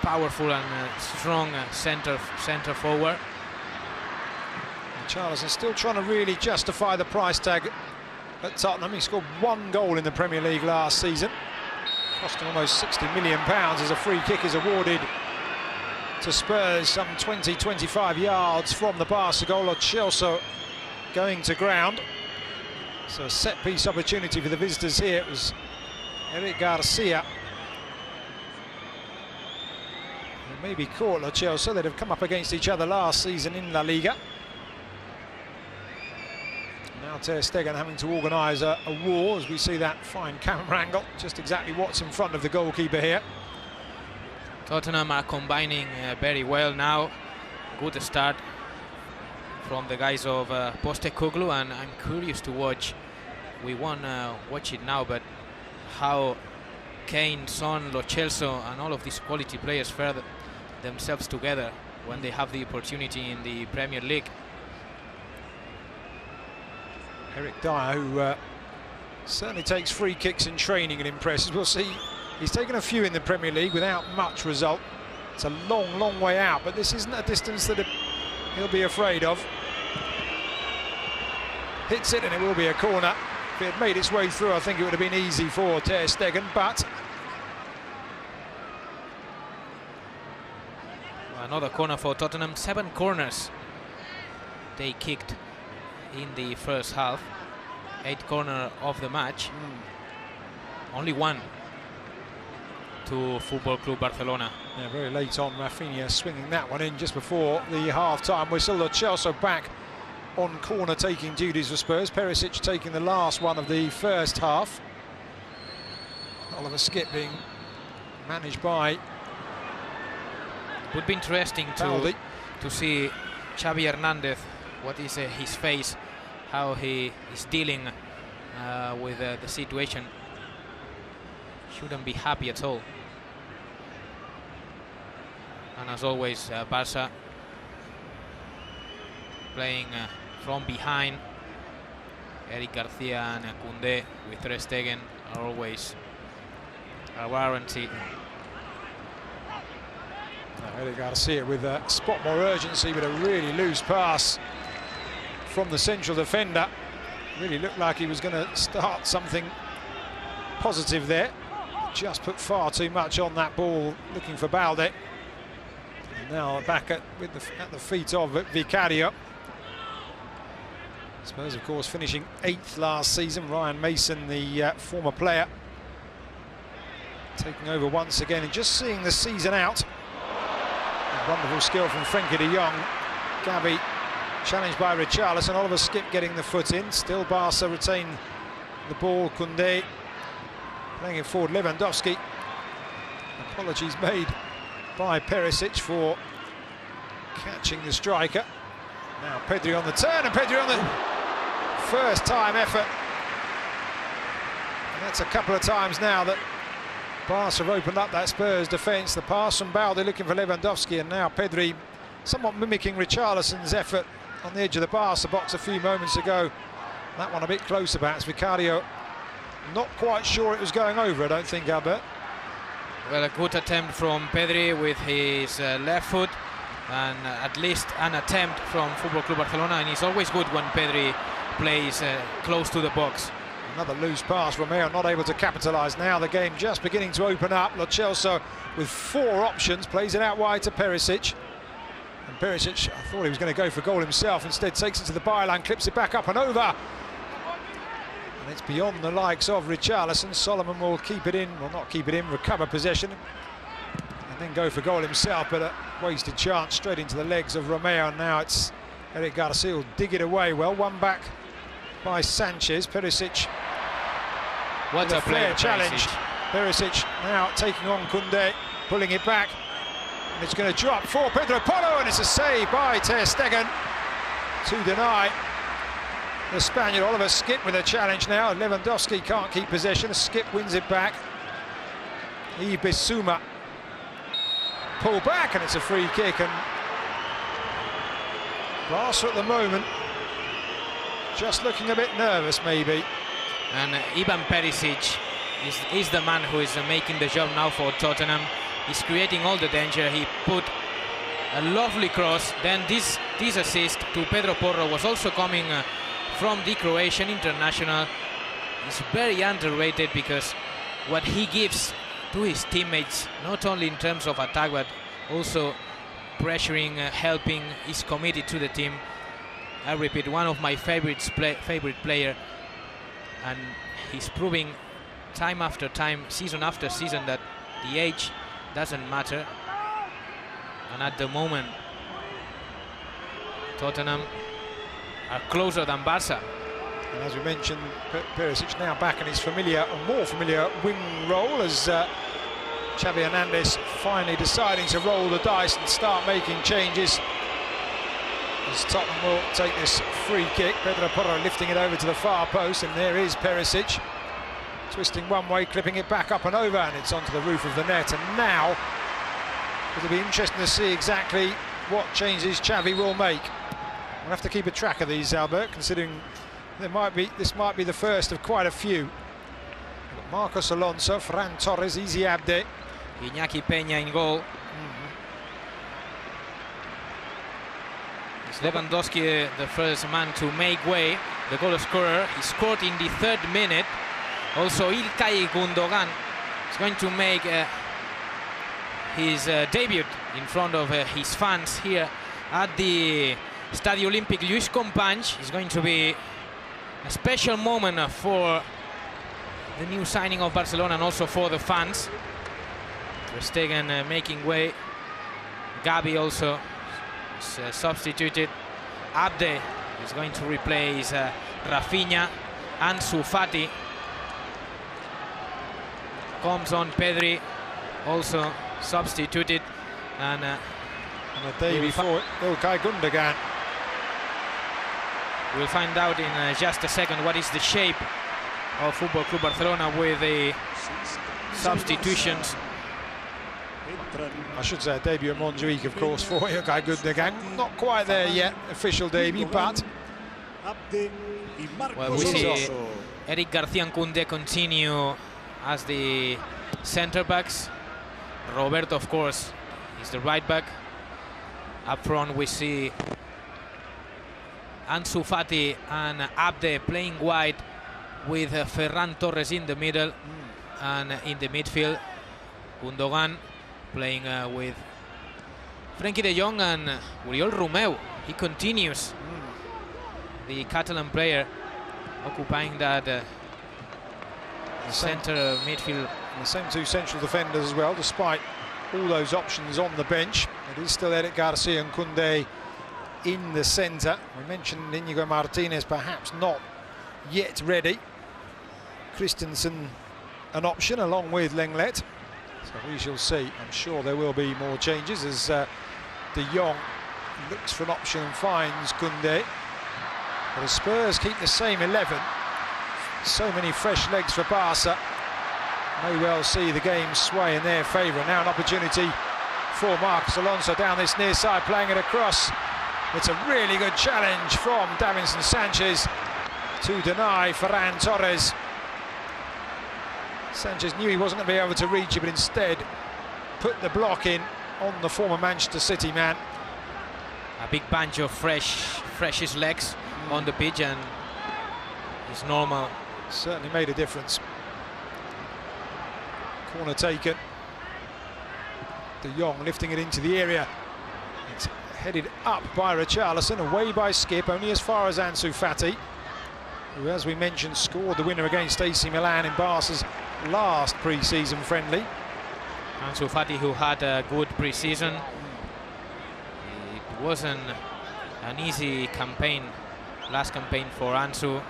powerful and strong center forward. Richarlison still trying to really justify the price tag at Tottenham. He scored 1 goal in the Premier League last season, cost him almost £60 million as a free kick is awarded to Spurs, some 20-25 yards from the Barca goal. Lo Celso going to ground. So a set-piece opportunity for the visitors here. It was Eric Garcia who maybe caught Lo Celso. They'd have come up against each other last season in La Liga. Now Ter Stegen having to organise a war as we see that fine camera angle. Just exactly what's in front of the goalkeeper here. Tottenham are combining very well now. Good start from the guys of Postecoglou, and I'm curious to watch. We won't watch it now, but how Kane, Son, Lo Celso and all of these quality players fare themselves together when they have the opportunity in the Premier League. Eric Dyer, who certainly takes free kicks in training and impresses. We'll see. He's taken a few in the Premier League without much result. It's a long, long way out, but this isn't a distance that he'll be afraid of. Hits it, and it will be a corner. If it had made its way through, I think it would have been easy for Ter Stegen, but... Another corner for Tottenham. 7 corners they kicked in the first half. 8 corner of the match. Only 1 to Football Club Barcelona. Yeah, very late on, Rafinha swinging that one in just before the half-time whistle. Lo Celso back on corner taking duties for Spurs. Perisic taking the last one of the first half. Oliver Skipp being managed by... Would be interesting to see Xavi Hernandez, what is his face, how he is dealing with the situation. Shouldn't be happy at all. And as always, Barca playing from behind. Eric Garcia and Koundé with Ter Stegen are always a guarantee. Eric Garcia with a spot more urgency, but a really loose pass from the central defender. Really looked like he was going to start something positive there. Just put far too much on that ball, looking for Balde. And now back at the feet of Vicario. Spurs, of course, finishing 8th last season. Ryan Mason, the former player, taking over once again and just seeing the season out. A wonderful skill from Frenkie de Jong. Gavi challenged by Richarlison. Oliver Skipp getting the foot in. Still Barca retain the ball. Koundé playing it forward. Lewandowski. Apologies made by Perisic for catching the striker. Now Pedri on the turn, and Pedri on the first time effort. And that's a couple of times now that Barca have opened up that Spurs defence. The pass from Balde looking for Lewandowski, and now Pedri somewhat mimicking Richarlison's effort on the edge of the Barca box a few moments ago. That one a bit closer perhaps. Vicario not quite sure it was going over, I don't think, Albert. Well, a good attempt from Pedri with his left foot, and at least an attempt from Football Club Barcelona, and it's always good when Pedri plays close to the box. Another loose pass, Romeo not able to capitalise. Now the game just beginning to open up. Lo Celso with 4 options, plays it out wide to Perisic. And Perisic, I thought he was going to go for goal himself, instead takes it to the byline, clips it back up and over. And it's beyond the likes of Richarlison. Solomon will keep it in, well, not keep it in, recover possession, and then go for goal himself, but a wasted chance straight into the legs of Romeo. And now it's Eric Garcia will dig it away well. One back by Sanchez. Perisic. What a player challenge. Perisic now taking on Koundé, pulling it back, and it's going to drop for Pedro Porro, and it's a save by Ter Stegen to deny the Spaniard. Oliver Skipp with a challenge now. Lewandowski can't keep possession. Skipp wins it back. Bissouma pull back, and it's a free kick. And Barca at the moment just looking a bit nervous, maybe. And Ivan Perisic is the man who is making the job now for Tottenham. He's creating all the danger. He put a lovely cross. Then this assist to Pedro Porro was also coming from the Croatian international. He's very underrated because what he gives to his teammates, not only in terms of attack but also pressuring, helping, is committed to the team. I repeat, one of my favorite player, and he's proving time after time, season after season, that the age doesn't matter. And at the moment, Tottenham are closer than Barca. And as we mentioned, Perisic now back in his familiar, or more familiar, wing role, as Xavi Hernandez finally deciding to roll the dice and start making changes. As Tottenham will take this free kick. Pedro Porro lifting it over to the far post, and there is Perisic twisting one way, clipping it back up and over, and it's onto the roof of the net. And now it'll be interesting to see exactly what changes Xavi will make. We'll have to keep a track of these, Albert, considering this might be the first of quite a few. We've got Marcos Alonso, Ferran Torres, Easy Abde, Iñaki Peña in goal. Lewandowski, the first man to make way, the goal scorer. He scored in the 3rd minute. Also İlkay Gundogan is going to make his debut in front of his fans here at the Stadio Olímpic Lluís Companys. It's going to be a special moment for the new signing of Barcelona and also for the fans. Ter Stegen making way. Gavi also is substituted. Abde is going to replace Rafinha. Ansu Fati comes on. Pedri also substituted, and the day before Ilkay Gundogan. We'll find out in just a second what is the shape of Football Club Barcelona with the substitutions. I should say a debut at Montjuic, of course, for Ilkay Gundogan. Not quite there yet, official debut, but well, we see Eric Garcia and Koundé continue as the centre backs. Roberto, of course, is the right back. Up front we see Ansu Fati and Abde playing wide with Ferran Torres in the middle, and in the midfield Gundogan playing with Frenkie de Jong and Oriol Romeu. He continues, the Catalan player, occupying that centre midfield. The same two central defenders as well, despite all those options on the bench. It is still Eric Garcia and Koundé in the centre. We mentioned Inigo Martinez perhaps not yet ready. Christensen an option along with Lenglet. So we shall see. I'm sure there will be more changes as De Jong looks for an option and finds Koundé. But the Spurs keep the same 11. So many fresh legs for Barca. May well see the game sway in their favour. Now an opportunity for Marcos Alonso down this near side, playing it across. It's a really good challenge from Davinson Sanchez to deny Ferran Torres. Sanchez knew he wasn't going to be able to reach it, but instead put the block in on the former Manchester City man. A big bunch of freshest legs on the pitch, and it's normal. Certainly made a difference. Corner taken. De Jong lifting it into the area. It's headed up by Richarlison, away by Skipp, only as far as Ansu Fati, who, as we mentioned, scored the winner against AC Milan in Barca's last pre-season friendly. Ansu Fati, who had a good pre-season. It wasn't an easy campaign, last campaign for Ansu.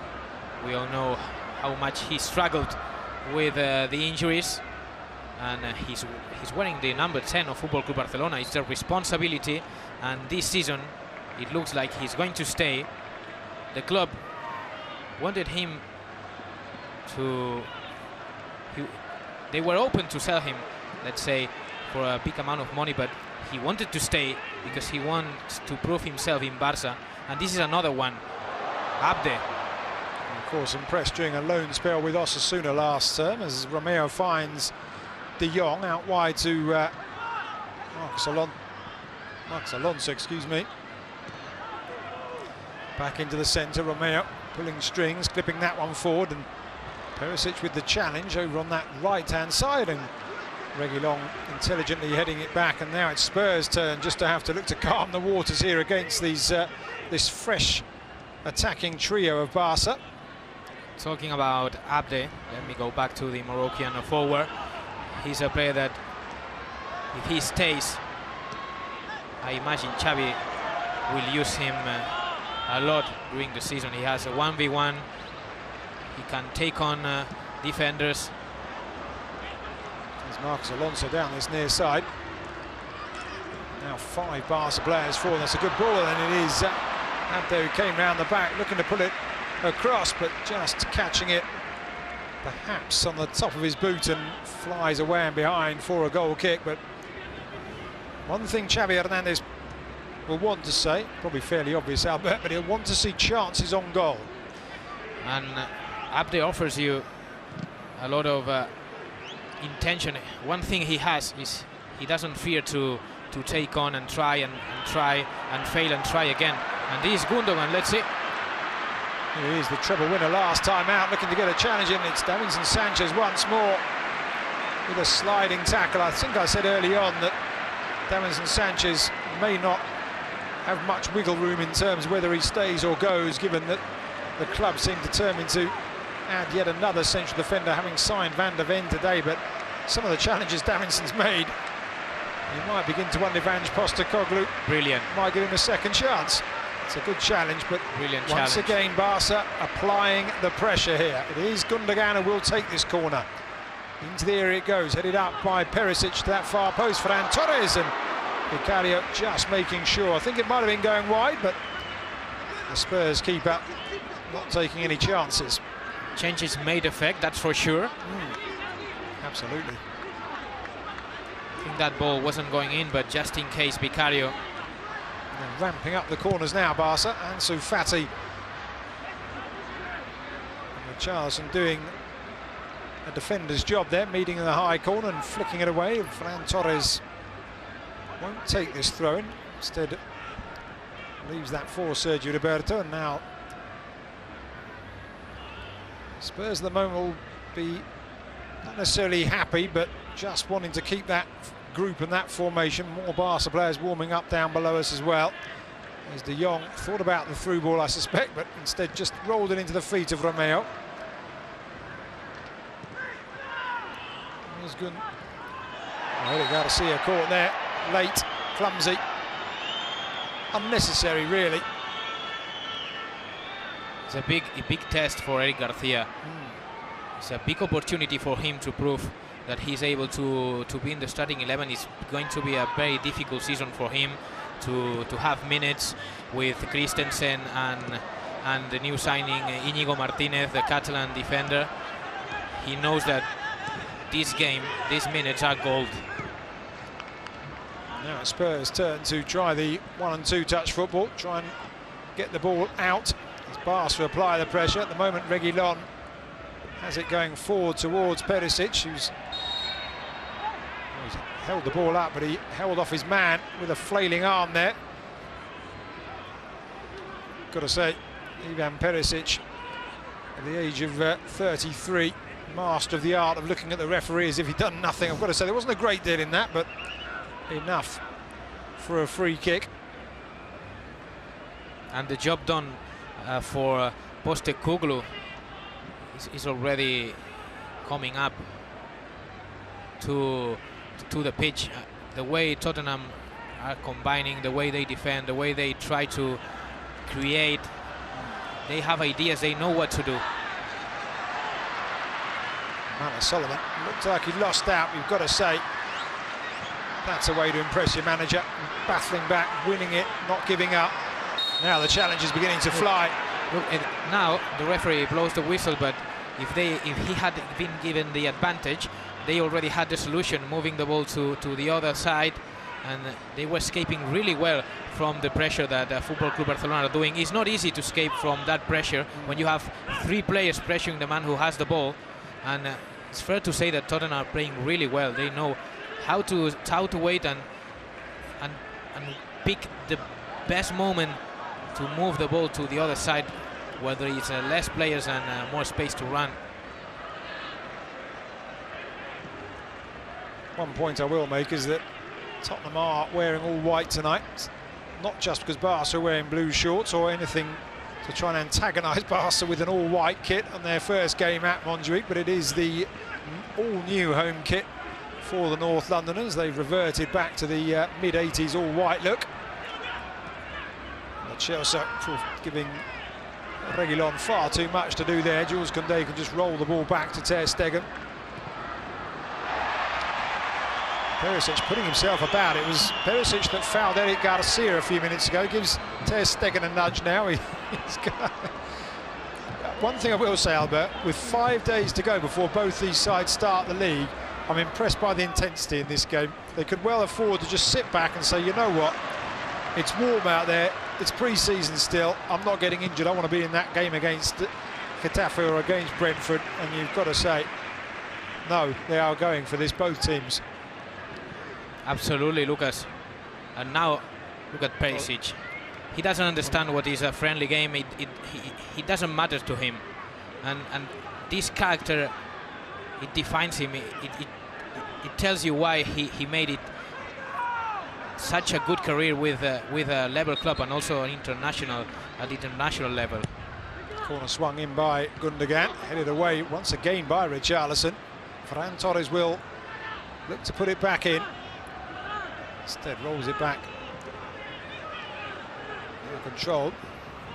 We all know how much he struggled with the injuries, and he's wearing the number 10 of Football Club Barcelona. It's their responsibility, and this season it looks like he's going to stay. The club wanted him to... They were open to sell him, let's say, for a big amount of money, but he wanted to stay because he wants to prove himself in Barca, and this is another one. Abde. Of course, impressed during a loan spell with Osasuna last term, as Romeo finds De Jong out wide to Marcos Alonso, excuse me. Back into the centre, Romeo pulling strings, clipping that one forward, and Perisic with the challenge over on that right-hand side, and Reguilon intelligently heading it back. And now it's Spurs' turn just to have to look to calm the waters here against these this fresh attacking trio of Barca. Talking about Abde, let me go back to the Moroccan forward. He's a player that, if he stays, I imagine Xavi will use him a lot during the season. He has a 1v1. He can take on defenders. There's Marcos Alonso down this near side. Now 5 Barca players for. That's a good ball, and it is Abde who came round the back looking to pull it across, but just catching it perhaps on the top of his boot and flies away and behind for a goal kick. But one thing Xavi Hernandez will want to say, probably fairly obvious, Albert, but he'll want to see chances on goal. And Abde offers you a lot of intention. One thing he has is he doesn't fear to take on and try and fail and try again. And this is Gundogan, let's see. He is the treble winner last time out, looking to get a challenge in. It's Davinson Sanchez once more with a sliding tackle. I think I said early on that Davinson Sanchez may not have much wiggle room in terms of whether he stays or goes, given that the club seem determined to add yet another central defender, having signed Van der Ven today. But some of the challenges Davinson's made, you might begin to wonder if Ange Postecoglou Brilliant. might give him a second chance. It's a good challenge, but Brilliant once challenge. again Barca applying the pressure here. It is Gundogan who will take this corner. Into the area it goes, headed up by Perisic to that far post for Torres, and Vicario just making sure. I think it might have been going wide, but the Spurs keeper not taking any chances. Changes made effect, that's for sure. Absolutely. I think that ball wasn't going in, but just in case, Vicario. And ramping up the corners now, Barca. Ansu Fati. And Richarlison doing a defender's job there, meeting in the high corner and flicking it away. Ferran Torres won't take this throw-in. Instead, leaves that for Sergio Roberto. And now Spurs at the moment will be not necessarily happy, but just wanting to keep that group and that formation. More Barca players warming up down below us as well. As De Jong thought about the through ball, I suspect, but instead just rolled it into the feet of Romeo. Here's good. Eric Garcia caught there, late, clumsy, unnecessary really. It's a big test for Eric Garcia. It's a big opportunity for him to prove that he's able to be in the starting 11. It's going to be a very difficult season for him to have minutes with Christensen and the new signing Íñigo Martínez, the Catalan defender. He knows that this game, these minutes are gold. Now it's Spurs' turn to try the 1 and 2 touch football, try and get the ball out. As Barca apply the pressure. At the moment, Reguilón has it going forward towards Perisic, who's held the ball up, but he held off his man with a flailing arm there. Got to say, Ivan Perisic, at the age of 33, master of the art of looking at the referee as if he'd done nothing. I've got to say, there wasn't a great deal in that, but enough for a free kick. And the job done for Postecoglou is already coming up to the pitch. The way Tottenham are combining, the way they defend, the way they try to create, they have ideas, they know what to do. Manor Solomon looked like he lost out, you've got to say. That's a way to impress your manager. Battling back, winning it, not giving up. Now the challenge is beginning to fly. Look, now the referee blows the whistle, but if he had been given the advantage, they already had the solution, moving the ball to the other side, and they were escaping really well from the pressure that Football Club Barcelona are doing. It's not easy to escape from that pressure when you have 3 players pressuring the man who has the ball, and it's fair to say that Tottenham are playing really well. They know how to wait and pick the best moment to move the ball to the other side, whether it's less players and more space to run. One point I will make is that Tottenham are wearing all white tonight. It's not just because Barca are wearing blue shorts or anything to try and antagonise Barca with an all-white kit on their first game at Montjuic, but it is the all-new home kit for the North Londoners. They've reverted back to the mid-80s all-white look. And Chelsea giving Reguilón far too much to do there. Jules Koundé can just roll the ball back to Ter Stegen. Perisic putting himself about. It was Perisic that fouled Eric Garcia a few minutes ago. Gives Ter Stegen a nudge now. He's got... One thing I will say, Albert, with 5 days to go before both these sides start the league, I'm impressed by the intensity in this game. They could well afford to just sit back and say, you know what, it's warm out there, it's pre-season still, I'm not getting injured, I want to be in that game against Getafe or against Brentford, and you've got to say, no, they are going for this, both teams. Absolutely, Lucas. And now, look at Perisic. He doesn't understand what is a friendly game. It doesn't matter to him. And this character, it defines him. It tells you why he made it such a good career with a level club and also an international at international level. Corner swung in by Gundogan, headed away once again by Richarlison. Ferran Torres will look to put it back in. Instead rolls it back. Well controlled.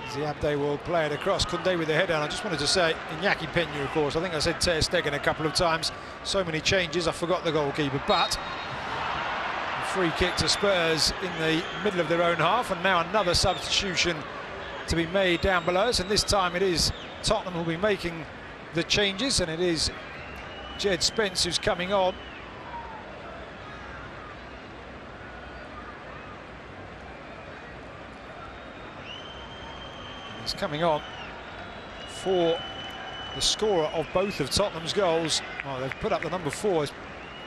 Ziabde will play it across. Koundé with the head down. I just wanted to say, Iñaki Peña, of course. I think I said Ter Stegen a couple of times. So many changes, I forgot the goalkeeper. But a free kick to Spurs in the middle of their own half, and now another substitution to be made down below us. And this time it is Tottenham who will be making the changes, and it is Jed Spence who's coming on. He's coming on for the scorer of both of Tottenham's goals. Oh, they've put up the number 4.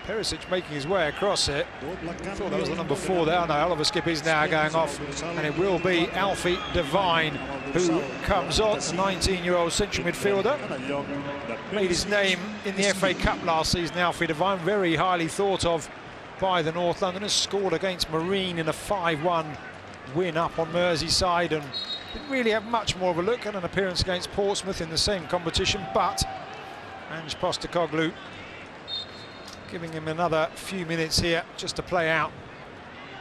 Perisic making his way across it. I thought that was the number 4 there. No, Oliver Skipp is now going off, and it will be Alfie Devine who comes on, the 19-year-old central midfielder. Made his name in the FA Cup last season, Alfie Devine, very highly thought of by the North Londoners. Scored against Marine in a 5-1 win up on Merseyside, and didn't really have much more of a look at an appearance against Portsmouth in the same competition, but Ange Postecoglou giving him another few minutes here just to play out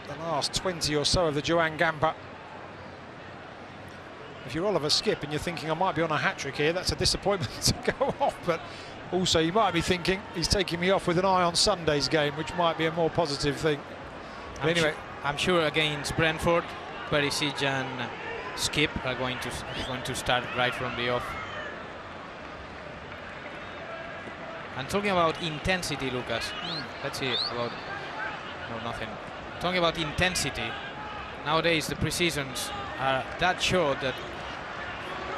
the last 20 or so of the Joan Gamper. If you're Oliver Skipp and you're thinking I might be on a hat-trick here, that's a disappointment to go off, but also you might be thinking he's taking me off with an eye on Sunday's game, which might be a more positive thing. But anyway, I'm sure against Brentford, Perisic and Skipp are going to start right from the off. And talking about intensity, Lucas, let's see about, no, nothing. Talking about intensity, nowadays the pre-seasons are that short that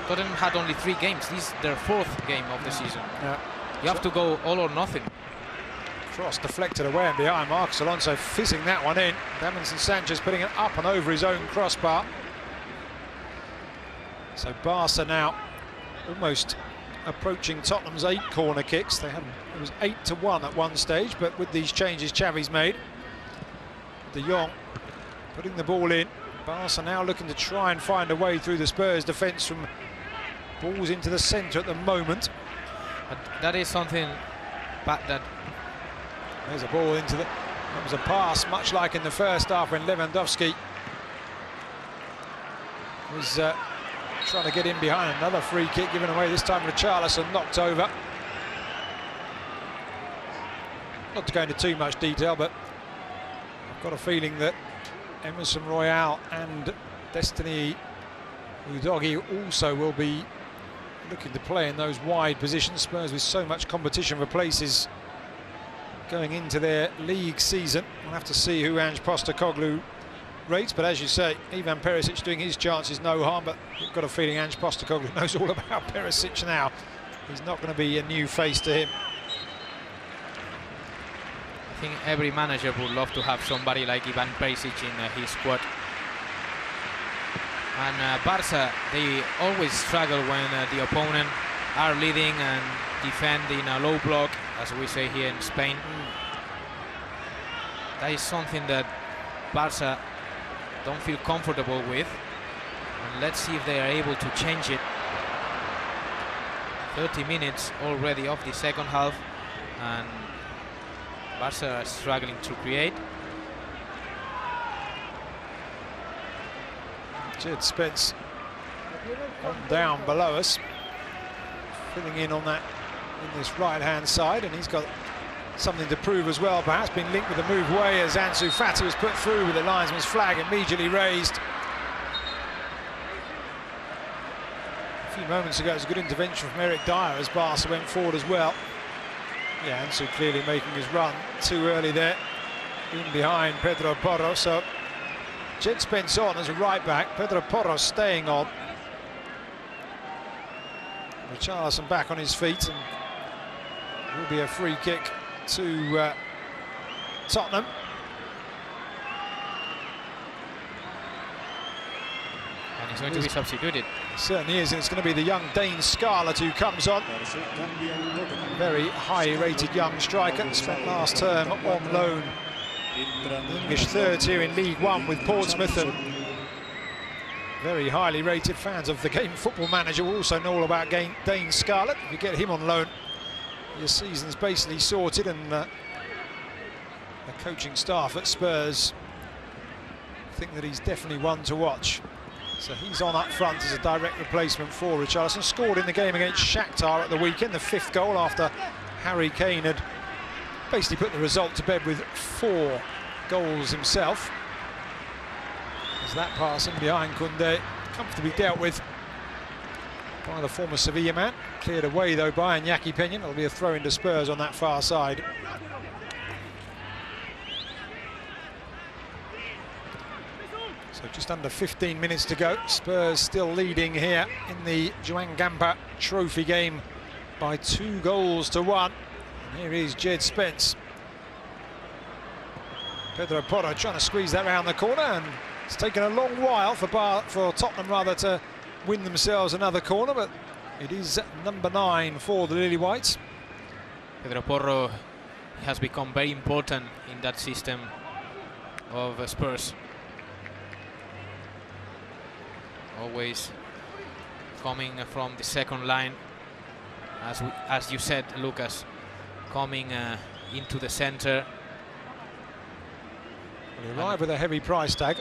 Tottenham had only 3 games. This is their 4th game of the season. Yeah. You have to go all or nothing. Cross deflected away and behind. Marcos Alonso fizzing that one in. Davinson Sanchez putting it up and over his own crossbar. So Barca now almost approaching Tottenham's 8 corner kicks. It was 8-1 at one stage, but with these changes Xavi's made, De Jong putting the ball in. Barca now looking to try and find a way through the Spurs defence from balls into the centre at the moment. But that is something that... There's a ball into the... That was a pass, much like in the first half when Lewandowski was trying to get in behind. Another free kick given away, this time Richarlison knocked over. Not to go into too much detail, but I've got a feeling that Emerson Royale and Destiny Udogie also will be looking to play in those wide positions. Spurs with so much competition for places going into their league season. We'll have to see who Ange Postecoglou rates, but as you say, Ivan Perisic doing his chances no harm, but you've got a feeling Ange Postecoglou knows all about Perisic now. He's not going to be a new face to him. I think every manager would love to have somebody like Ivan Perisic in his squad. And Barca, they always struggle when the opponent are leading and defend in a low block, as we say here in Spain. That is something that Barca don't feel comfortable with. And let's see if they are able to change it. 30 minutes already of the second half, and Barca are struggling to create. Jed Spence on down below us, filling in on that in this right-hand side, and he's got something to prove as well, perhaps been linked with a move away as Ansu Fati was put through with the linesman's flag immediately raised. A few moments ago it was a good intervention from Eric Dyer as Barca went forward as well. Yeah, Ansu clearly making his run too early there, in behind Pedro Porro. So Jed Spence on as a right back, Pedro Porro staying on. Richarlison back on his feet, and will be a free kick to Tottenham. And he's going to be substituted. It certainly is, and it's going to be the young Dane Scarlett who comes on. Very highly rated young striker, spent last term on loan. The English thirds here in League One with Portsmouth, and very highly rated. Fans of the game Football Manager will also know all about Dane Scarlett. If you get him on loan, your season's basically sorted, and the coaching staff at Spurs think that he's definitely one to watch. So he's on up front as a direct replacement for Richarlison. Scored in the game against Shakhtar at the weekend, the 5th goal after Harry Kane had basically put the result to bed with 4 goals himself. As that pass in behind Koundé, comfortably dealt with by the former Sevilla man. Cleared away though by Iñaki Peña. It'll be a throw into Spurs on that far side. So just under 15 minutes to go. Spurs still leading here in the Joan Gamper Trophy game by 2 goals to 1. And here is Jed Spence. Pedro Porro trying to squeeze that round the corner, and it's taken a long while for Tottenham rather to win themselves another corner, but it is number 9 for the Lily Whites. Pedro Porro has become very important in that system of Spurs. Always coming from the second line, as you said, Lucas, coming into the center. Well, he arrived with a heavy price tag,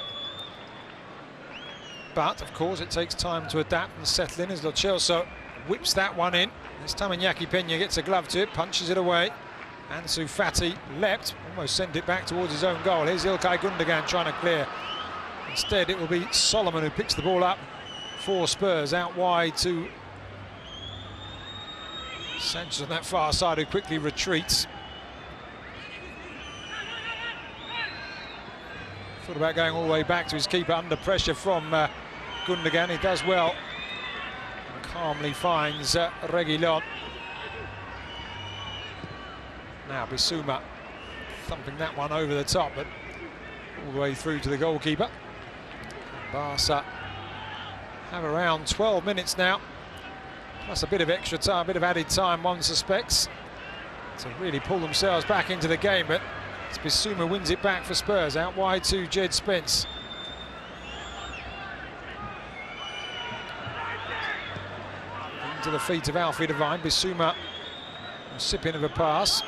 but of course it takes time to adapt and settle in as Lo Celso whips that one in. This time Iñaki Peña gets a glove to it, punches it away. Ansu Fati leapt, almost sent it back towards his own goal. Here's İlkay Gundogan trying to clear. Instead it will be Solomon who picks the ball up for Spurs, out wide to Sanchez on that far side, who quickly retreats. Thought about going all the way back to his keeper under pressure from Gundogan. He does well and calmly finds Reguilón. Now Bissouma thumping that one over the top, but all the way through to the goalkeeper. Barca have around 12 minutes now, plus a bit of extra time, a bit of added time, one suspects, to really pull themselves back into the game, but Bissouma wins it back for Spurs, out wide to Jed Spence. Into the feet of Alfie Devine. Bissouma sipping of a pass.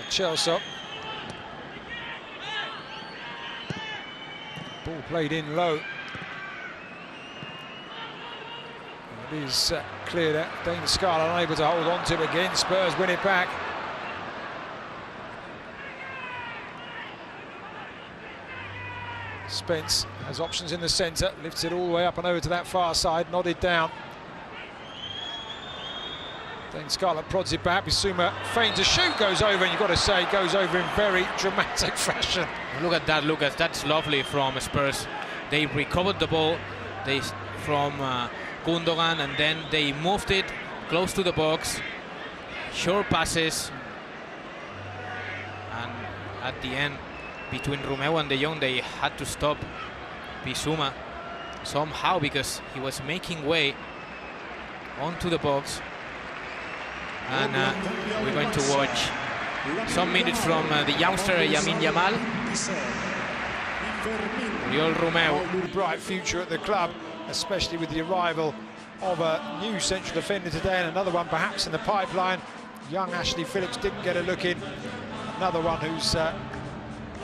Chelsea. Ball played in low. It is cleared out. Dane Scarlett unable to hold on to it again. Spurs win it back. Spence has options in the centre, lifts it all the way up and over to that far side, nodded down. Then Scarlett prods it back. Bissouma feigns a shoot, goes over, and you've got to say goes over in very dramatic fashion. Look at that, Lucas. That's lovely from Spurs. They recovered the ball from Gundogan, and then they moved it close to the box. Short passes, and at the end, between Romeu and De Jong, they had to stop Bissouma somehow because he was making way onto the box. And we're going to watch some minutes from the youngster Lamine Yamal. Oriol Romeu. Bright future at the club, especially with the arrival of a new central defender today, and another one perhaps in the pipeline. Young Ashley Phillips didn't get a look in. Another one who's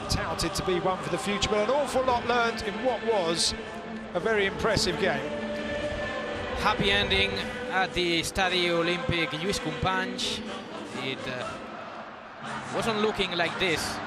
touted to be one for the future, but an awful lot learned in what was a very impressive game. Happy ending at the Stadio Olímpic Lluís Companys. It wasn't looking like this